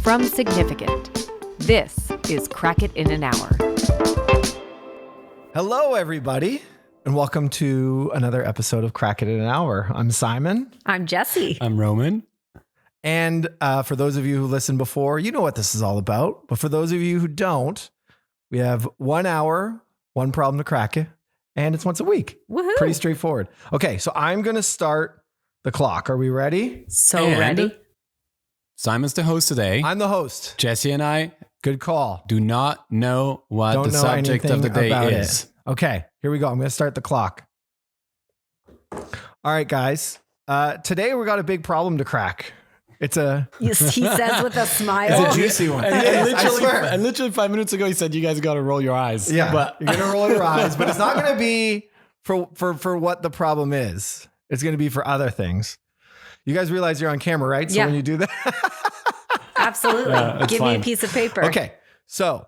from significant. This is Crack It in an Hour. Hello, everybody, and welcome to another episode of Crack It in an Hour. I'm Simon. I'm Jessie. I'm Roman. And for those of you who listened before, you know what this is all about. But for those of you who don't, we have 1 hour, one problem to crack it, and it's once a week. Woohoo. Pretty straightforward. Okay, so I'm going to start the clock. Are we ready? So And ready. Simon's the host today. I'm the host. Jesse and I Good call. do not know what Don't the know subject of the anything about day is. it. Okay, here we go. I'm going to start the clock. All right, guys. Today we got a big problem to crack. It's a He says with a smile. It's a juicy one. And, It is, I swear. and literally 5 minutes ago, he said, you guys got to roll your eyes. Yeah, But you're gonna roll your eyes, but it's not gonna be for what the problem is. It's gonna be for other things. You guys realize you're on camera, right? So Yeah. when you do that, Absolutely. Yeah, it's Give me fine. a piece of paper. okay. So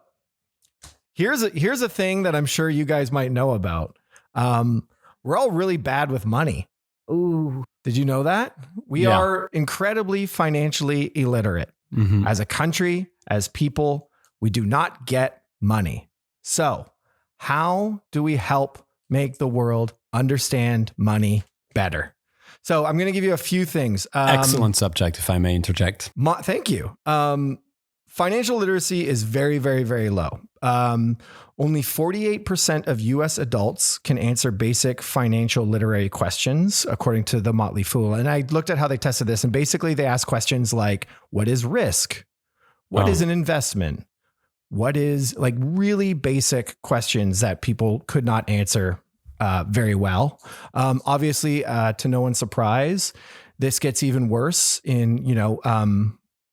here's a thing that I'm sure you guys might know about. We're all really bad with money. Ooh. Did you know that? We Yeah. are incredibly financially illiterate. Mhm. As a country, as people, we do not get money. So, how do we help make the world understand money better? So, I'm going to give you a few things. Excellent subject, if I may interject. Thank you. Financial literacy is very, very, very low. Only 48% of US adults can answer basic financial literary questions, according to the Motley Fool. And I looked at how they tested this, and basically they ask questions like, what is risk? What is an investment? What is, like, really basic questions that people could not answer very well. Obviously, to no one's surprise, this gets even worse in,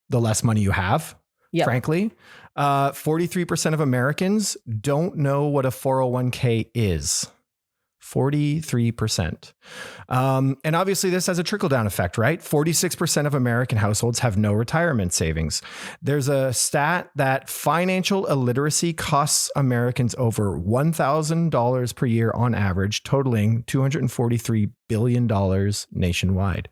the less money you have. Yep. Frankly, 43% of Americans don't know what a 401k is. 43%. And obviously this has a trickle down effect, right? 46% of American households have no retirement savings. There's a stat that financial illiteracy costs Americans over $1,000 per year on average, totaling $243 billion nationwide.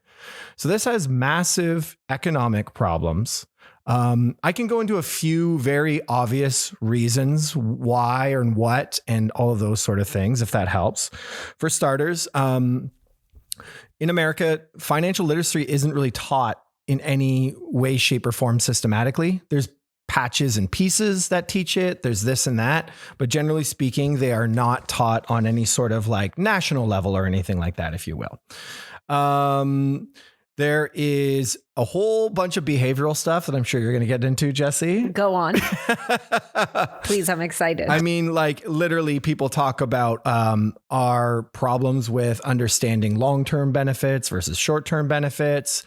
So this has massive economic problems. I can go into a few very obvious reasons why and what and all of those sort of things, if that helps. For starters, in America, financial literacy isn't really taught in any way, shape, or form systematically. There's patches and pieces that teach it. There's this and that. But generally speaking, they are not taught on any sort of like national level or anything like that, if you will. There is a whole bunch of behavioral stuff that I'm sure you're going to get into, Jesse. Go on. Please, I'm excited. I mean, like literally people talk about our problems with understanding long-term benefits versus short-term benefits,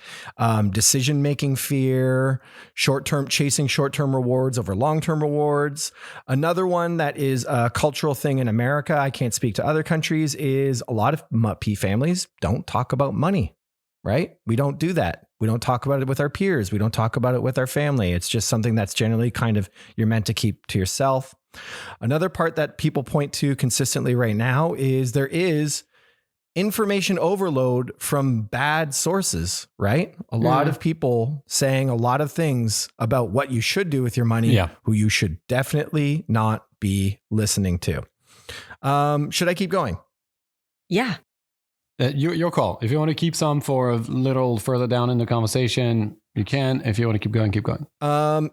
decision-making fear, chasing short-term rewards over long-term rewards. Another one that is a cultural thing in America, I can't speak to other countries, is a lot of families don't talk about money. Right? We don't do that. We don't talk about it with our peers. We don't talk about it with our family. It's just something that's generally kind of you're meant to keep to yourself. Another part that people point to consistently right now is there is information overload from bad sources, right? A lot of people saying a lot of things about what you should do with your money, who you should definitely not be listening to. Should I keep going? Yeah. Your call. If you want to keep some for a little further down in the conversation, you can. If you want to keep going, keep going.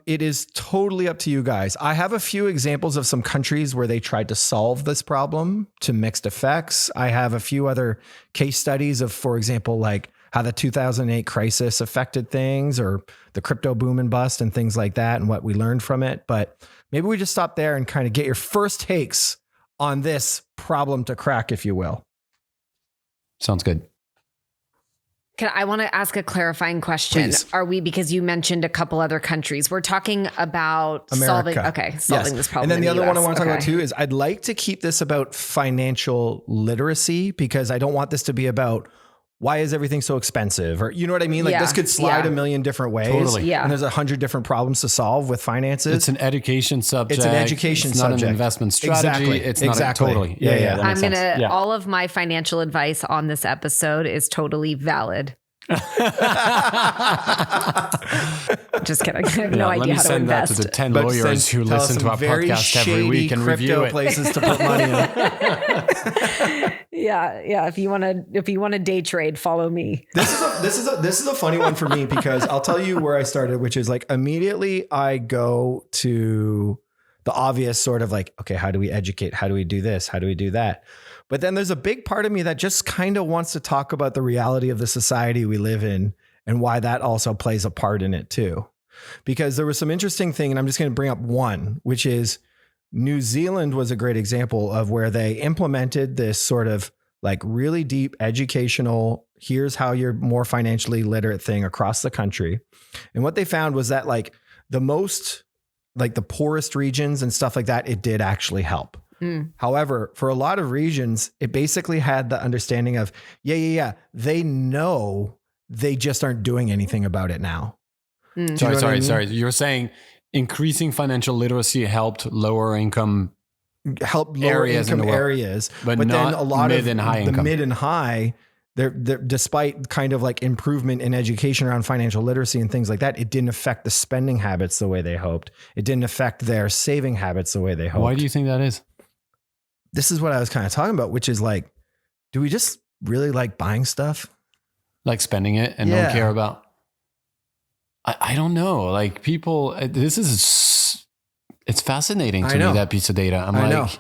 It is totally up to you guys. I have a few examples of some countries where they tried to solve this problem to mixed effects. I have a few other case studies of, for example, like how the 2008 crisis affected things or the crypto boom and bust and things like that and what we learned from it. But maybe we just stop there and kind of get your first takes on this problem to crack, if you will. Sounds good. I want to ask a clarifying question. Please. Are we, because you mentioned a couple other countries, we're talking about America. solving this problem. And then the other one I want to talk about Okay. too is I'd like to keep this about financial literacy because I don't want this to be about why is everything so expensive? Or you know what I mean? Like this could slide a million different ways. Totally. Yeah. And there's 100 different problems to solve with finances. It's an education subject. It's an education it's subject. Not an investment strategy. Exactly. It's Exactly. not totally. Yeah. that I'm makes going sense. to, all of my financial advice on this episode is totally valid. Just kidding. I have no let idea me how to send that invest. to the 10 But lawyers who tell us listen to some our very podcast every shady week and review crypto it. places to put money in. Yeah. If you want to day trade, follow me. This is a funny one for me because I'll tell you where I started, which is like immediately I go to the obvious sort of like, okay, how do we educate? How do we do this? How do we do that? But then there's a big part of me that just kind of wants to talk about the reality of the society we live in and why that also plays a part in it too. Because there was some interesting thing, and I'm just going to bring up one, which is New Zealand was a great example of where they implemented this sort of like really deep educational, here's how you're more financially literate thing across the country. And what they found was that like the most, like the poorest regions and stuff like that, it did actually help. However, for a lot of regions, it basically had the understanding of, they know, they just aren't doing anything about it now. Sorry. You're saying increasing financial literacy helped lower income areas, but then not a lot mid of and high the income. mid and high, they're, despite kind of like improvement in education around financial literacy and things like that, it didn't affect the spending habits the way they hoped. It didn't affect their saving habits the way they hoped. Why do you think that is? This is what I was kind of talking about, which is like, do we just really like buying stuff? Like spending it and don't care about... I don't know. Like people, it's fascinating to me, that piece of data. I'm like,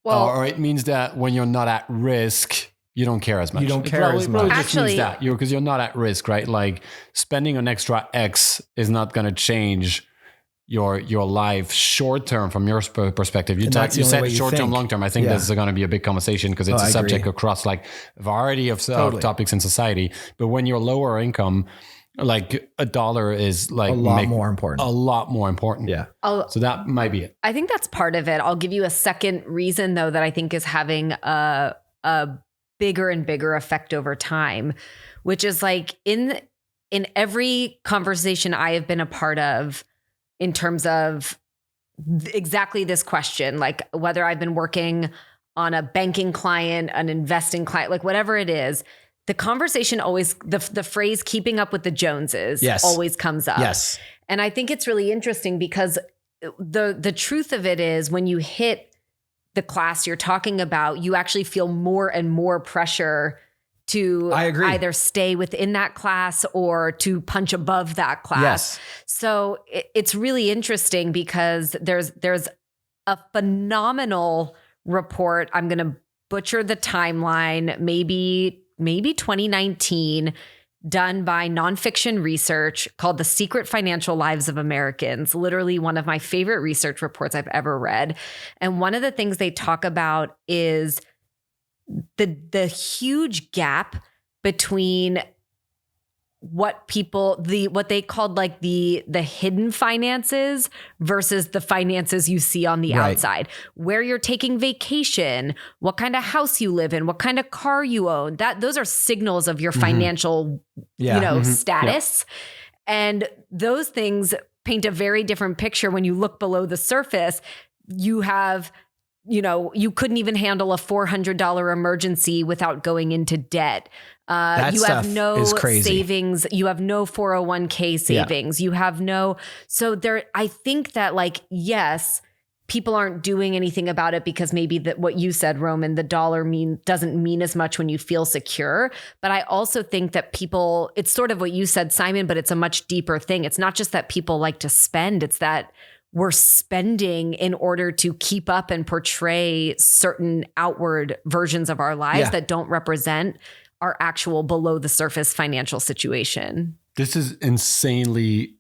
well, or it means that when you're not at risk, you don't care as much. You don't care as much. It just Actually, means that because you're not at risk, right? Like spending an extra X is not going to change your life short term from your perspective. You said short term, long term. I think this is going to be a big conversation because it's a subject across like a variety of topics in society. But when you're lower income, like $1 is like a lot more important. Yeah. So that might be it. I think that's part of it. I'll give you a second reason though that I think is having a bigger and bigger effect over time, which is like in every conversation I have been a part of, in terms of exactly this question, like whether I've been working on a banking client, an investing client, like whatever it is, the conversation always, the phrase keeping up with the Joneses always comes up. Yes. And I think it's really interesting because the truth of it is when you hit the class you're talking about, you actually feel more and more pressure to either stay within that class or to punch above that class. Yes. So it's really interesting because there's a phenomenal report. I'm going to butcher the timeline, maybe 2019, done by nonfiction research called The Secret Financial Lives of Americans. Literally one of my favorite research reports I've ever read. And one of the things they talk about is the huge gap between what they called like the hidden finances versus the finances you see on the outside, where you're taking vacation, what kind of house you live in, what kind of car you own. Those are signals of your financial, status. And those things paint a very different picture when you look below the surface. You have, you couldn't even handle a $400 emergency without going into debt. You have no savings. You have no 401k savings. You have no. So there, I think that like, yes, people aren't doing anything about it because maybe that what you said, Roman, the dollar doesn't mean as much when you feel secure. But I also think that people, it's sort of what you said, Simon, but it's a much deeper thing. It's not just that people like to spend. It's that we're spending in order to keep up and portray certain outward versions of our lives that don't represent our actual below the surface financial situation. This is insanely,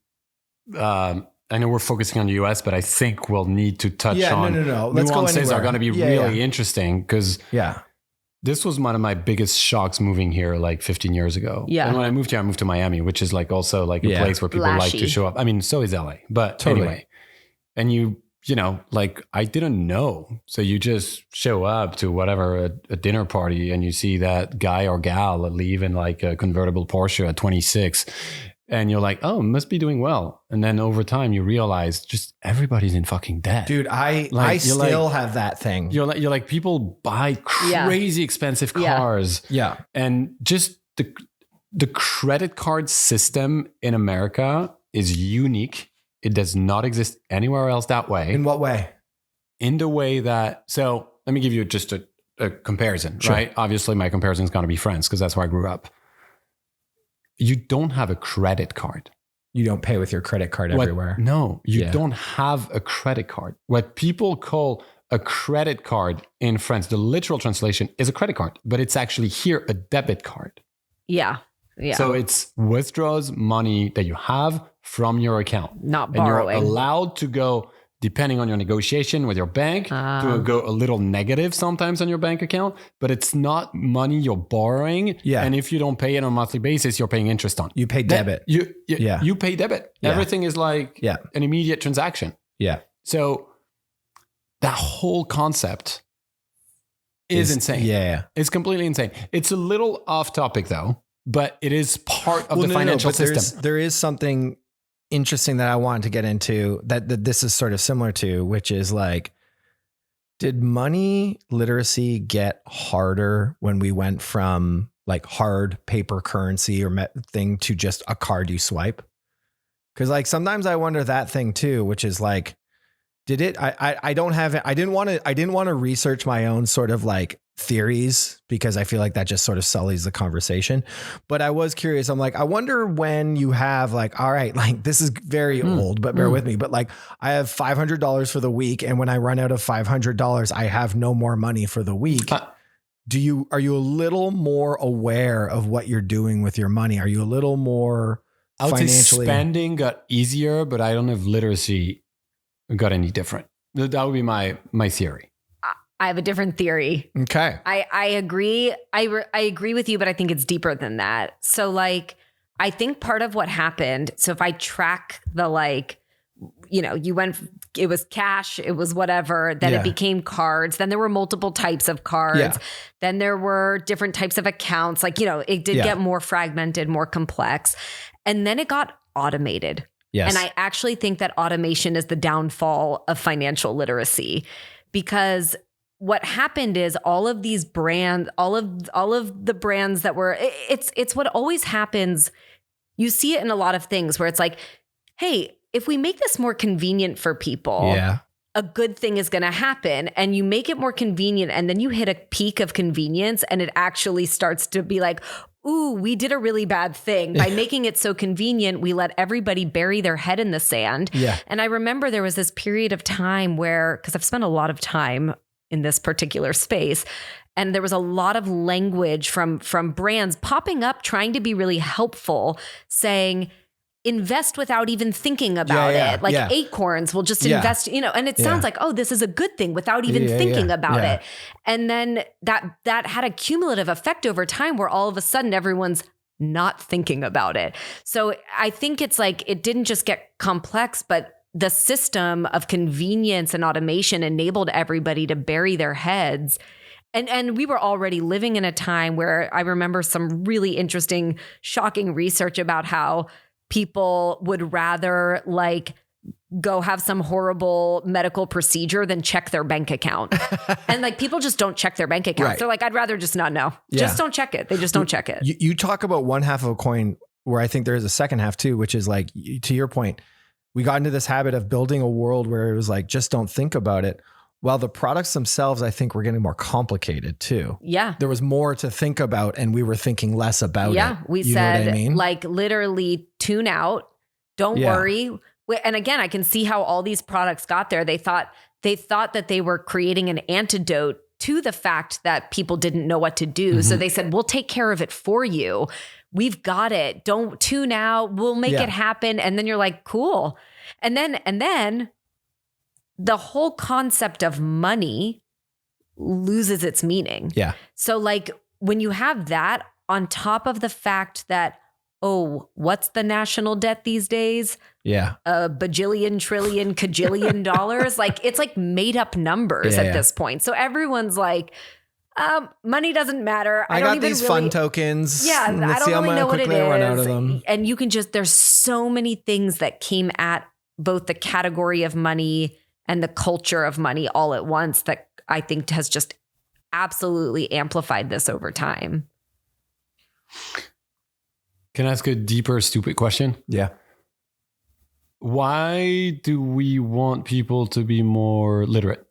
I know we're focusing on the US, but I think we'll need to touch on nuances are going to be really interesting because this was one of my biggest shocks moving here like 15 years ago. Yeah. And when I moved here, I moved to Miami, which is like also like a place where people like to show up. I mean, so is LA, but anyway. And like I didn't know. So you just show up to whatever, a dinner party, and you see that guy or gal leave in like a convertible Porsche at 26. and you're like, oh, must be doing well. And then over time you realize just everybody's in fucking debt. Dude, I still have that thing. You're like people buy crazy expensive cars. Yeah. And just the credit card system in America is unique. It does not exist anywhere else that way. In what way? In the way that, so let me give you just a comparison, right? Obviously my comparison is going to be France because that's where I grew up. You don't have a credit card. You don't pay with your credit card everywhere. No, you don't have a credit card. What people call a credit card in France, the literal translation is a credit card, but it's actually here a debit card. Yeah. Yeah. So it's withdraws money that you have from your account. Not borrowing. And you're allowed to go, depending on your negotiation with your bank, to go a little negative sometimes on your bank account, but it's not money you're borrowing. Yeah. And if you don't pay it on a monthly basis, you're paying interest on. You pay debit. You pay debit. Yeah. Everything is like an immediate transaction. Yeah. So that whole concept is insane. Yeah. It's completely insane. It's a little off topic though, but it is part of the financial system. There is something interesting that I wanted to get into that this is sort of similar to, which is like, did money literacy get harder when we went from like hard paper currency or thing to just a card you swipe? Because like sometimes I wonder that thing too, which is like, did it? I don't have it. I didn't want to research my own sort of like theories because I feel like that just sort of sullies the conversation. But I was curious. I'm like, I wonder when you have like, all right, like this is very old, but bear with me. But like I have $500 for the week. And when I run out of $500, I have no more money for the week. Are you a little more aware of what you're doing with your money? Are you a little more financially? Say spending got easier, but I don't know if literacy got any different. That would be my theory. I have a different theory. Okay. I agree. I agree with you, but I think it's deeper than that. So like, I think part of what happened, so if I track the like, you know, it was cash, it was whatever, then it became cards. Then there were multiple types of cards. Yeah. Then there were different types of accounts. Like, you know, it did get more fragmented, more complex. And then it got automated. Yes. And I actually think that automation is the downfall of financial literacy, because what happened is all of these brands, all of the brands that were, it's what always happens. You see it in a lot of things where it's like, hey, if we make this more convenient for people, a good thing is going to happen. And you make it more convenient, and then you hit a peak of convenience, and it actually starts to be like, ooh, we did a really bad thing. By making it so convenient, we let everybody bury their head in the sand. Yeah. And I remember there was this period of time where, because I've spent a lot of time in this particular space, and there was a lot of language from brands popping up trying to be really helpful, saying, invest without even thinking about it. Like Acorns will just invest, you know, and it sounds like, oh, this is a good thing without even thinking about it. And then that had a cumulative effect over time where all of a sudden everyone's not thinking about it. So I think it's like, it didn't just get complex, but the system of convenience and automation enabled everybody to bury their heads. And we were already living in a time where I remember some really interesting, shocking research about how people would rather like go have some horrible medical procedure than check their bank account. And like people just don't check their bank account. Right. They're like, I'd rather just not know. Yeah. Just don't check it. They just don't check it. You talk about one half of a coin where I think there is a second half too, which is like, to your point, we got into this habit of building a world where it was like, just don't think about it. Well, the products themselves, I think, were getting more complicated too. Yeah. There was more to think about, and we were thinking less about it. Yeah. We said, like, literally tune out. Don't worry. And again, I can see how all these products got there. They thought that they were creating an antidote to the fact that people didn't know what to do. Mm-hmm. So they said, we'll take care of it for you. We've got it. Don't tune out. We'll make it happen. And then you're like, cool. And then the whole concept of money loses its meaning. Yeah. So like when you have that on top of the fact that, oh, what's the national debt these days? Yeah. A bajillion, trillion, cajillion dollars. Like it's like made up numbers at this point. So everyone's like, Money doesn't matter. I got these fun tokens. Yeah, I don't really know what it is. Run out of them. And you can there's so many things that came at both the category of money and the culture of money all at once that I think has just absolutely amplified this over time. Can I ask a deeper, stupid question? Yeah. Why do we want people to be more literate?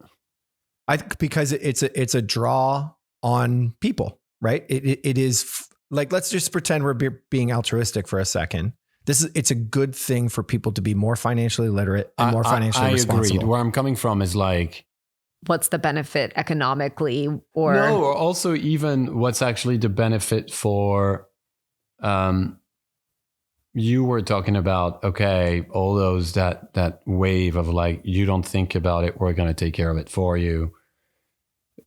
I think because it's a draw on people, right? It is like, let's just pretend we're being altruistic for a second. It's a good thing for people to be more financially literate and more financially responsible. Agreed. Where I'm coming from is like, what's the benefit economically, or no, or also even what's actually the benefit for, you were talking about, okay, all those, that wave of like, you don't think about it, we're going to take care of it for you,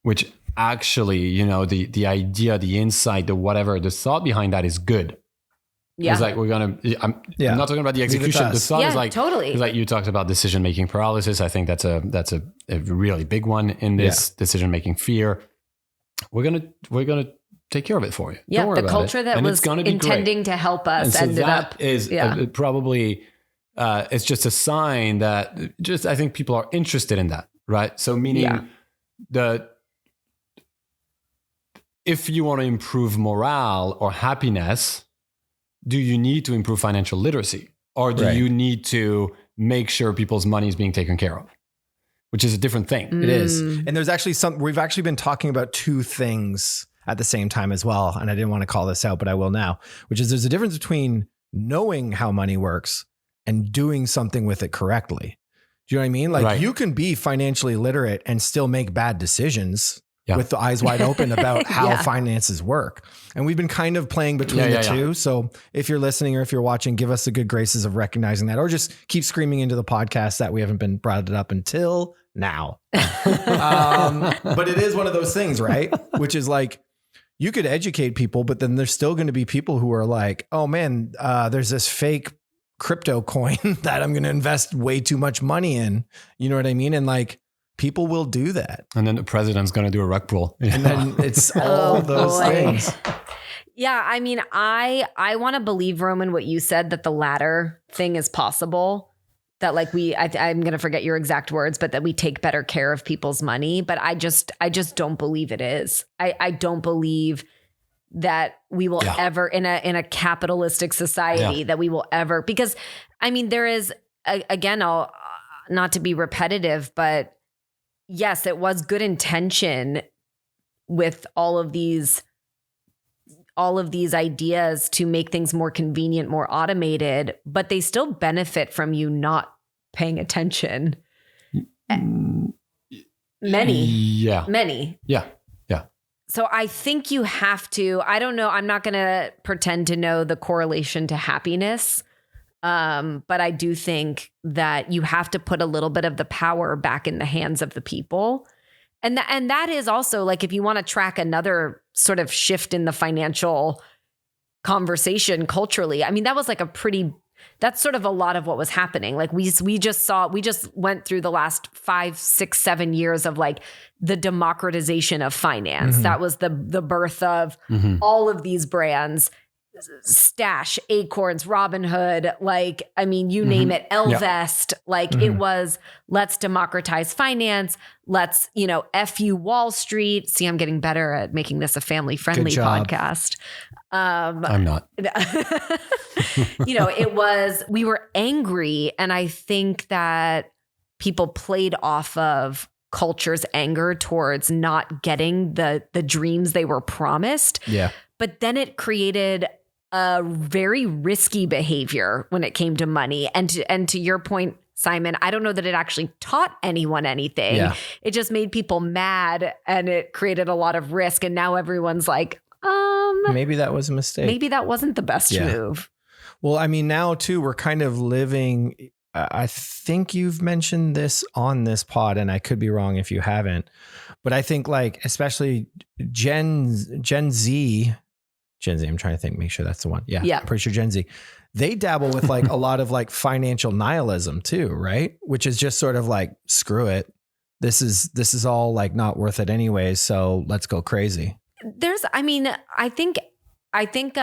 which actually, you know, the idea, the insight, the whatever, the thought behind that is good. Yeah. It's like, I'm not talking about the execution. The thought is like, totally. It's like you talked about decision-making paralysis. I think that's a really big one in this decision-making fear. We're going to take care of it for you. Yeah. The culture that was intending to help us ended up. Is probably, it's just a sign that I think people are interested in that. Right. So meaning if you want to improve morale or happiness, do you need to improve financial literacy, or do you need to make sure people's money is being taken care of, which is a different thing? It is. And there's actually we've actually been talking about two things at the same time as well. And I didn't want to call this out, but I will now, which is there's a difference between knowing how money works and doing something with it correctly. Do you know what I mean? Like you can be financially literate and still make bad decisions with the eyes wide open about how finances work. And we've been kind of playing between the two. So if you're listening or if you're watching, give us the good graces of recognizing that, or just keep screaming into the podcast that we haven't been brought it up until now. But it is one of those things, right? Which is like, you could educate people, but then there's still going to be people who are like, oh man, there's this fake crypto coin that I'm going to invest way too much money in. You know what I mean? And like, people will do that. And then the president's going to do a rug pull. And then it's all those things. Yeah. I mean, I want to believe, Roman, what you said, that the latter thing is possible, that like I'm going to forget your exact words, but that we take better care of people's money. But I just don't believe it is. I don't believe that we will ever in a capitalistic society that we will ever, because I mean, there is, again, I'll not to be repetitive, but yes, it was good intention with all of these ideas to make things more convenient, more automated, but they still benefit from you not paying attention. Many. Yeah. So I think you have to, I don't know, I'm not going to pretend to know the correlation to happiness. But I do think that you have to put a little bit of the power back in the hands of the people. And that is also like, if you want to track another sort of shift in the financial conversation culturally, I mean, that was like that's sort of a lot of what was happening. Like we just went through the last 5, 6, 7 years of like the democratization of finance. That was the birth of all of these brands. Stash, Acorns, Robinhood, like, I mean, you name it, Elvest, like it was, let's democratize finance. Let's, F you Wall Street. See, I'm getting better at making this a family friendly podcast. I'm not. We were angry. And I think that people played off of culture's anger towards not getting the dreams they were promised. Yeah. But then it created a very risky behavior when it came to money. And to your point, Simon, I don't know that it actually taught anyone anything. Yeah. It just made people mad and it created a lot of risk. And now everyone's like, maybe that was a mistake. Maybe that wasn't the best move. Well, I mean, now too, we're kind of living, I think you've mentioned this on this pod, and I could be wrong if you haven't, but I think like, especially Gen Z, I'm trying to think, make sure that's the one. Yeah. I'm pretty sure Gen Z, they dabble with like a lot of like financial nihilism too, right? Which is just sort of like, screw it. this is all like not worth it anyways. So let's go crazy. I think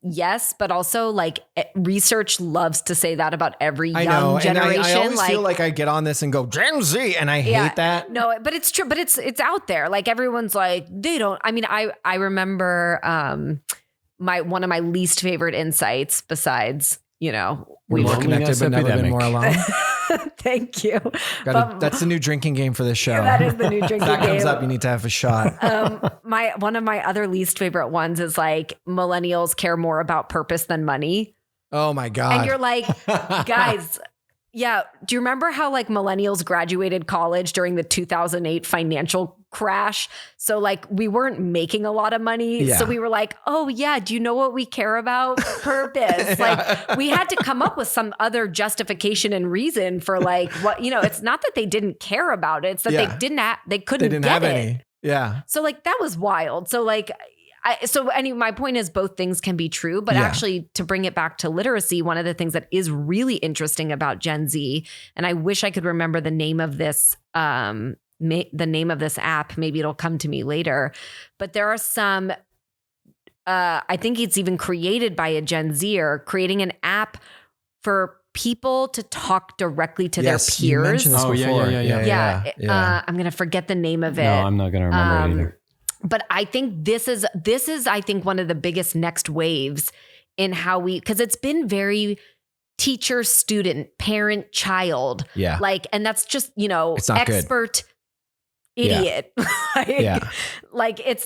yes, but also like research loves to say that about every young generation. And I always feel like I get on this and go Gen Z, and I hate that. No, but it's true. But it's out there. Like everyone's like, they don't. I mean, I remember one of my least favorite insights besides, we're more connected but never been more alone. Thank you. That's the new drinking game for this show. Yeah, that is the new drinking game. That comes up, you need to have a shot. One of my other least favorite ones is like millennials care more about purpose than money. Oh my God. And you're like, guys, yeah. Do you remember how like millennials graduated college during the 2008 financial crash? So like we weren't making a lot of money. Yeah. So we were like, oh yeah, do you know what we care about? Purpose. Like we had to come up with some other justification and reason for like what, it's not that they didn't care about it. It's that they couldn't get it. Any. Yeah. So like that was wild. So like, my point is both things can be true, but actually to bring it back to literacy, one of the things that is really interesting about Gen Z, and I wish I could remember the name of this, app, maybe it'll come to me later, but there are some, I think it's even created by a Gen Zer, creating an app for people to talk directly to their peers. You mentioned this before. Yeah. I'm going to forget the name of it. No, I'm not going to remember it either. But I think this is I think one of the biggest next waves in how because it's been very teacher, student, parent, child. Yeah. Like, and that's just, it's not expert good. Idiot.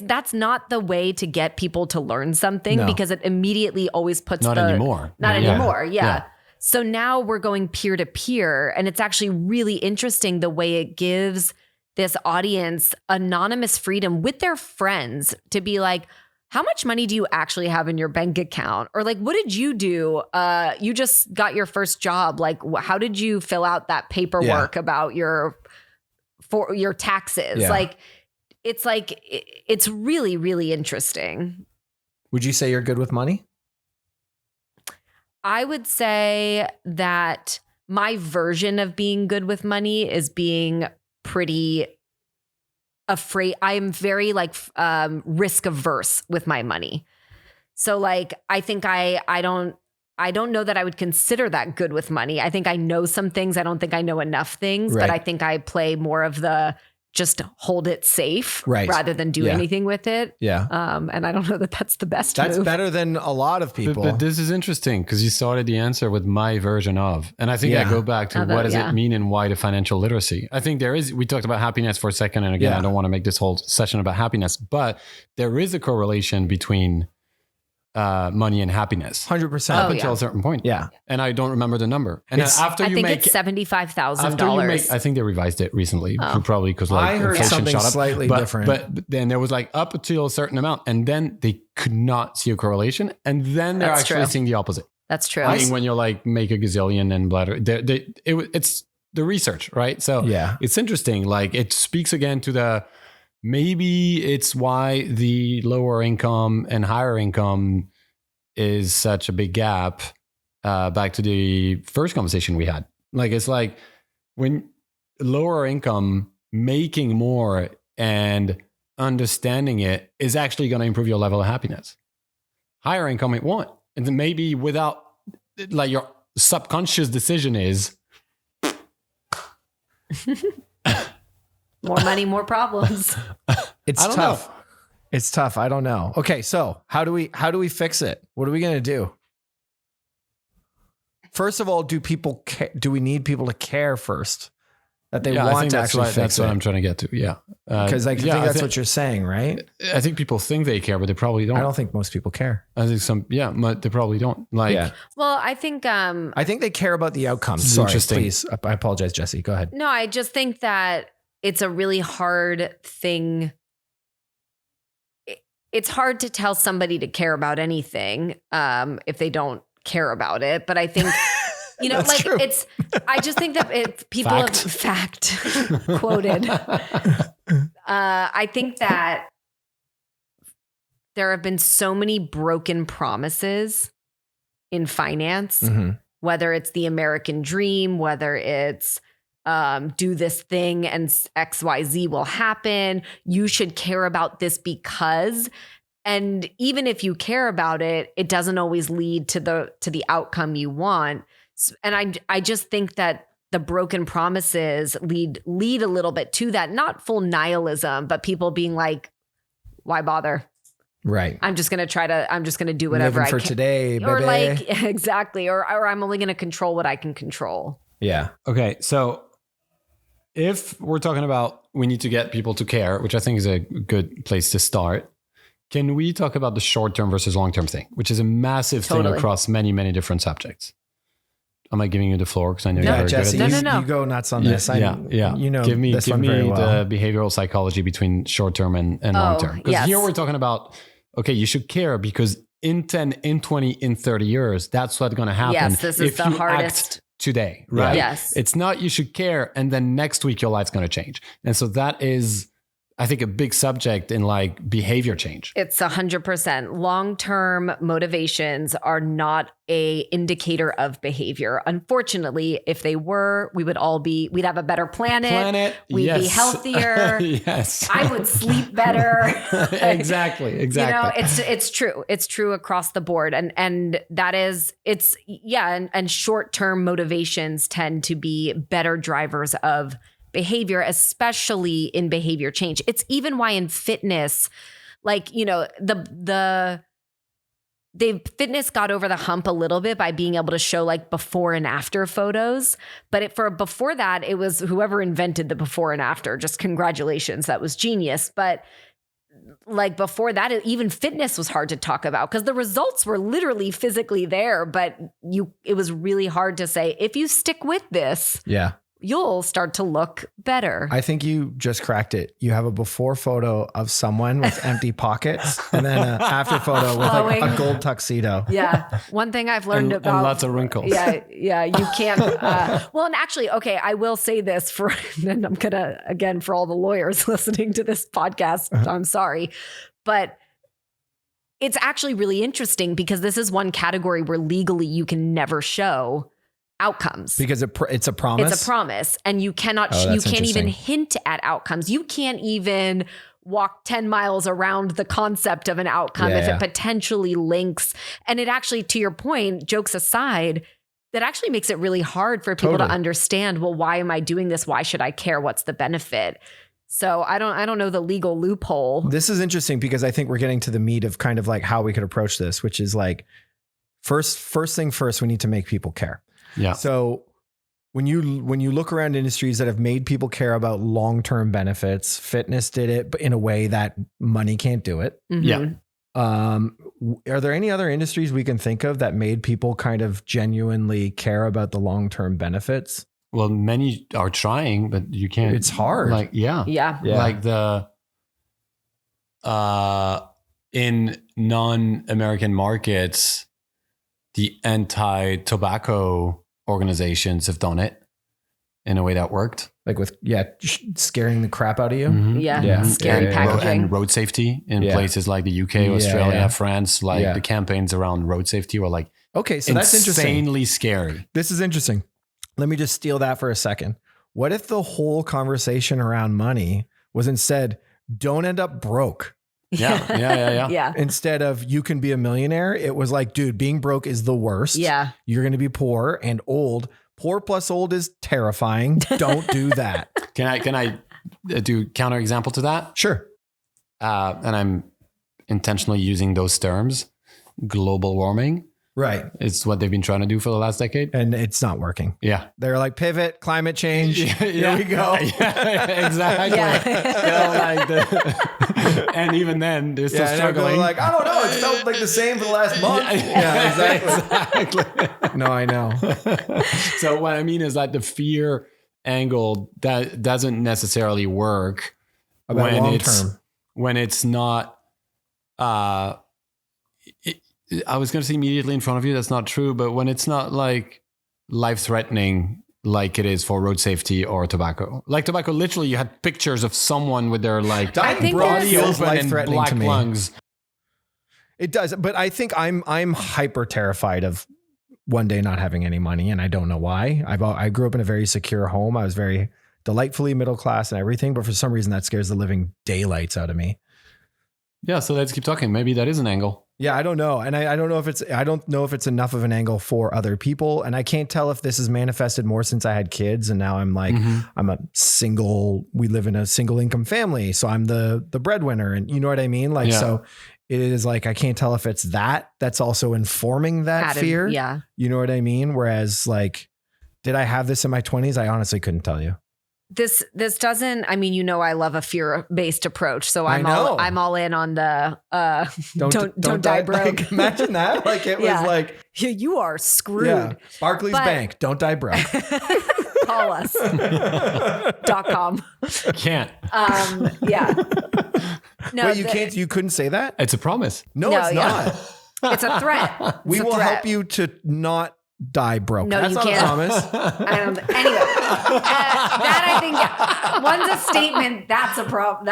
That's not the way to get people to learn something because it immediately always puts Not anymore. Yeah. So now we're going peer to peer, and it's actually really interesting the way it gives this audience anonymous freedom with their friends to be like, how much money do you actually have in your bank account? Or like, what did you do? You just got your first job. Like, how did you fill out that paperwork about your taxes? Yeah. It's really, really interesting. Would you say you're good with money? I would say that my version of being good with money is being pretty afraid. I'm very risk averse with my money. So like, I think I don't know that I would consider that good with money. I think I know some things. I don't think I know enough things, but I think I play more of the just hold it safe rather than do anything with it. Yeah. And I don't know that that's the best That's move. better than a lot of people. But this is interesting because you started the answer with my version of. And I think I go back to what does it mean and why the financial literacy? I think we talked about happiness for a second. And again, I don't want to make this whole session about happiness, but there is a correlation between money and happiness. 100%. Up until a certain point. Yeah. And I don't remember the number. And it's $75,000. I think they revised it recently, probably because I heard inflation something shot up. Slightly different. But then there was like up to a certain amount, and then they could not see a correlation, and then they're actually seeing the opposite. That's true. I mean, when you're like make a gazillion and blah, it's the research, right? So it's interesting. Like it speaks again to maybe it's why the lower income and higher income is such a big gap. Back to the first conversation we had. Like, it's like when lower income making more and understanding it is actually going to improve your level of happiness. Higher income, it won't. And then maybe without, like, your subconscious decision is more money, more problems. It's tough. It's tough. I don't know. Okay, so how do we fix it? What are we going to do? First of all, do we need people to care first that they want to actually fix it? That's what I'm trying to get to. Yeah, because I think that's what you're saying, right? I think people think they care, but they probably don't. I don't think most people care. I think but they probably don't. Like, well, I think they care about the outcomes. Sorry, please. I apologize, Jesse. Go ahead. No, I just think that it's a really hard thing. It's hard to tell somebody to care about anything if they don't care about it. But I think, true. I just think that if people have fact quoted, I think that there have been so many broken promises in finance, whether it's the American dream, whether it's do this thing and XYZ will happen. You should care about this because, and even if you care about it, it doesn't always lead to the outcome you want. And I just think that the broken promises lead a little bit to that, not full nihilism, but people being like, why bother? Right. I'm just going to do whatever I can. For today, baby. Or like, exactly. Or I'm only going to control what I can control. Yeah. Okay. So if we're talking about we need to get people to care, which I think is a good place to start, can we talk about the short-term versus long-term thing, which is a massive thing across many, many different subjects? Am I giving you the floor? Because I know you're very Jesse, good at this. No. You go nuts on this. Yeah. You know, give me this one very well. the behavioral psychology between short-term and long-term. Because here we're talking about, okay, you should care because in 10, in 20, in 30 years, that's what's going to happen. Yes, this is the hardest. Act today, right? Yes. It's not you should care and then next week your life's going to change. And so that is, I think, a big subject in like behavior change. It's 100%. Long-term motivations are not a indicator of behavior. Unfortunately, if they were, we'd have a better planet. We'd be healthier. Yes. I would sleep better. Exactly. You know, it's true. It's true across the board. And that is, and short-term motivations tend to be better drivers of behavior, especially in behavior change. It's even why in fitness, like, you know, fitness got over the hump a little bit by being able to show like before and after photos. But before that, it was whoever invented the before and after. Just congratulations. That was genius. But like before that, even fitness was hard to talk about because the results were literally physically there. But it was really hard to say, if you stick with this, you'll start to look better. I think you just cracked it. You have a before photo of someone with empty pockets and then an after photo with like a gold tuxedo. Yeah. One thing I've learned about... And lots of wrinkles. Yeah. You can't... well, and actually, okay, I will say this and I'm going to, again, for all the lawyers listening to this podcast, I'm sorry, but it's actually really interesting because this is one category where legally you can never show outcomes because it's a promise. It's a promise, and you cannot. You can't even hint at outcomes. You can't even walk 10 miles around the concept of an outcome if it potentially links. And it actually, to your point, jokes aside, that actually makes it really hard for people to understand. Well, why am I doing this? Why should I care? What's the benefit? So I don't know the legal loophole. This is interesting because I think we're getting to the meat of kind of like how we could approach this, which is like first thing first, we need to make people care. Yeah. So when you look around industries that have made people care about long-term benefits, fitness did it, but in a way that money can't do it. Mm-hmm. Yeah. Are there any other industries we can think of that made people kind of genuinely care about the long-term benefits? Well, many are trying, but you can't. It's hard. Like, yeah. Like in non-American markets, the anti-tobacco organizations have done it in a way that worked. Like with, scaring the crap out of you. Mm-hmm. Yeah. Scary packaging. And road safety in places like the UK, Australia, France, like the campaigns around road safety were like, okay, so that's insanely scary. This is interesting. Let me just steal that for a second. What if the whole conversation around money was instead, don't end up broke? Yeah. Instead of you can be a millionaire, it was like, dude, being broke is the worst. Yeah. You're going to be poor and old. Poor plus old is terrifying. Don't do that. Can I do counterexample to that? Sure. And I'm intentionally using those terms. Global warming. Right. It's what they've been trying to do for the last decade. And it's not working. Yeah. They're like, pivot, climate change. Here we go. Yeah, exactly. And even then, they're still struggling. Like, I don't know. It felt like the same for the last month. Exactly. No, I know. So what I mean is like the fear angle that doesn't necessarily work about long term. When it's not... I was going to say immediately in front of you. That's not true. But when it's not like life-threatening like it is for road safety or tobacco. Like tobacco, literally you had pictures of someone with their like body open and black lungs. It does. But I think I'm hyper terrified of one day not having any money, and I don't know why. I grew up in a very secure home. I was very delightfully middle class and everything, but for some reason that scares the living daylights out of me. Yeah, so let's keep talking. Maybe that is an angle. Yeah, I don't know. And I don't know if it's enough of an angle for other people. And I can't tell if this is manifested more since I had kids. And now I'm like, I'm we live in a single income family. So I'm the breadwinner. And you know what I mean? Like, so it is like, I can't tell if it's that's also informing that fear. Yeah. You know what I mean? Whereas like, did I have this in my 20s? I honestly couldn't tell you. This doesn't, I mean, I love a fear-based approach. So I'm all in on the don't die broke. Like, imagine that. Like it was like you are screwed. Yeah. Barclays Bank, don't die broke. Call us. .com. Can't. Yeah. No, wait, you couldn't say that? It's a promise. No, it's not. It's a threat. We will help you to not die broke. No, that's you not can't. a promise. Anyway, that I think one's a statement. That's a problem.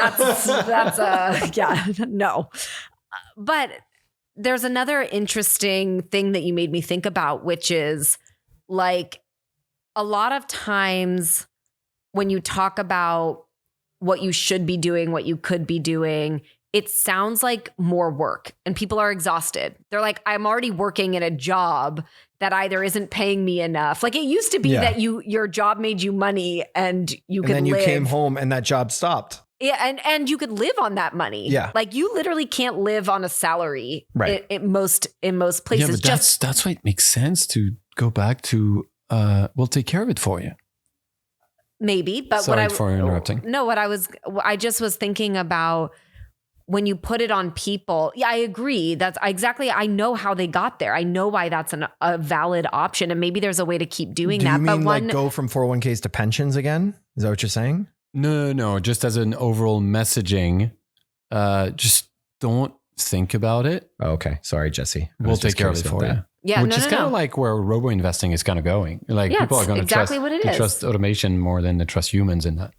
No. But there's another interesting thing that you made me think about, which is like a lot of times when you talk about what you should be doing, what you could be doing, it sounds like more work and people are exhausted. They're like, I'm already working in a job that either isn't paying me enough. Like it used to be that your job made you money and you could live. And then you came home and that job stopped. Yeah, and you could live on that money. Yeah. Like you literally can't live on a salary in most places. Yeah, but that's why it makes sense to go back to we'll take care of it for you. Maybe, but Sorry for interrupting. No, I just was thinking about when you put it on people. Yeah, I agree. That's exactly. I know how they got there. I know why that's a valid option, and maybe there's a way to keep doing that. Do you mean like go from 401ks to pensions again? Is that what you're saying? No. Just as an overall messaging, just don't think about it. Oh, okay. Sorry, Jesse. We'll take care of it for you. Yeah, which is kind of like where robo investing is kind of going. Like people are going to trust automation more than they trust humans in that.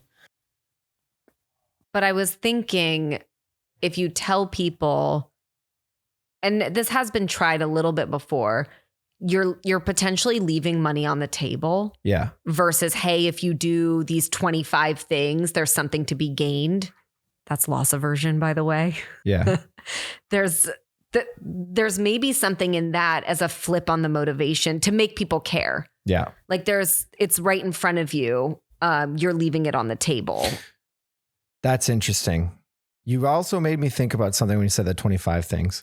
But I was thinking, if you tell people, and this has been tried a little bit before, you're potentially leaving money on the table. Yeah. Versus, hey, if you do these 25 things, there's something to be gained. That's loss aversion, by the way. Yeah. There's maybe something in that as a flip on the motivation to make people care. Yeah. Like it's right in front of you. You're leaving it on the table. That's interesting. You also made me think about something when you said that 25 things.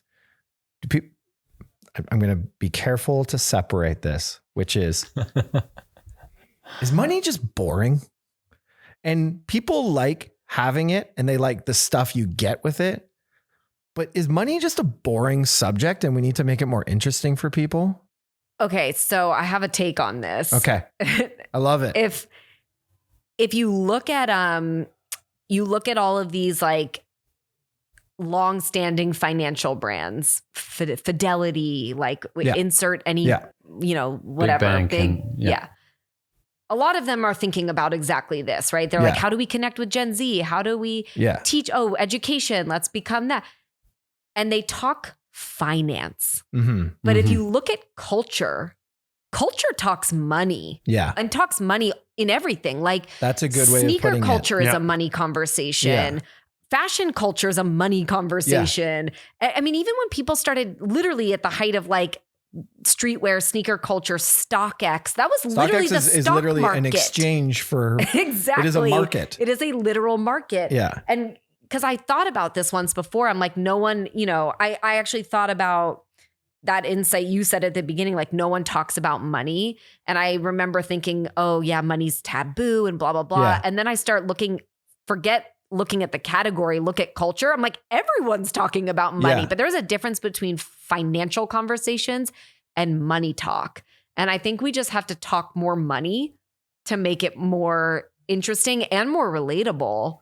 I'm going to be careful to separate this, which is money just boring? And people like having it and they like the stuff you get with it. But is money just a boring subject and we need to make it more interesting for people? Okay, so I have a take on this. Okay. I love it. If you look at all of these like long-standing financial brands, Fidelity, like insert any, whatever, big. A lot of them are thinking about exactly this, right? They're like, how do we connect with Gen Z? How do we teach? Oh, education, let's become that. And they talk finance. Mm-hmm. But if you look at culture talks money. Yeah. And talks money in everything. Like that's a good way of putting it. Sneaker culture is a money conversation. Yeah. Fashion culture is a money conversation. Yeah. I mean, even when people started literally at the height of like streetwear, sneaker culture, StockX, that was literally the stock market. Is literally an exchange for exactly. It is a market. It is a literal market. Yeah. And because I thought about this once before, I'm like, no one, I actually thought about that insight you said at the beginning, like no one talks about money. And I remember thinking, oh yeah, money's taboo and blah, blah, blah. Yeah. And then I start forget looking at the category, look at culture. I'm like, everyone's talking about money, but there's a difference between financial conversations and money talk. And I think we just have to talk more money to make it more interesting and more relatable.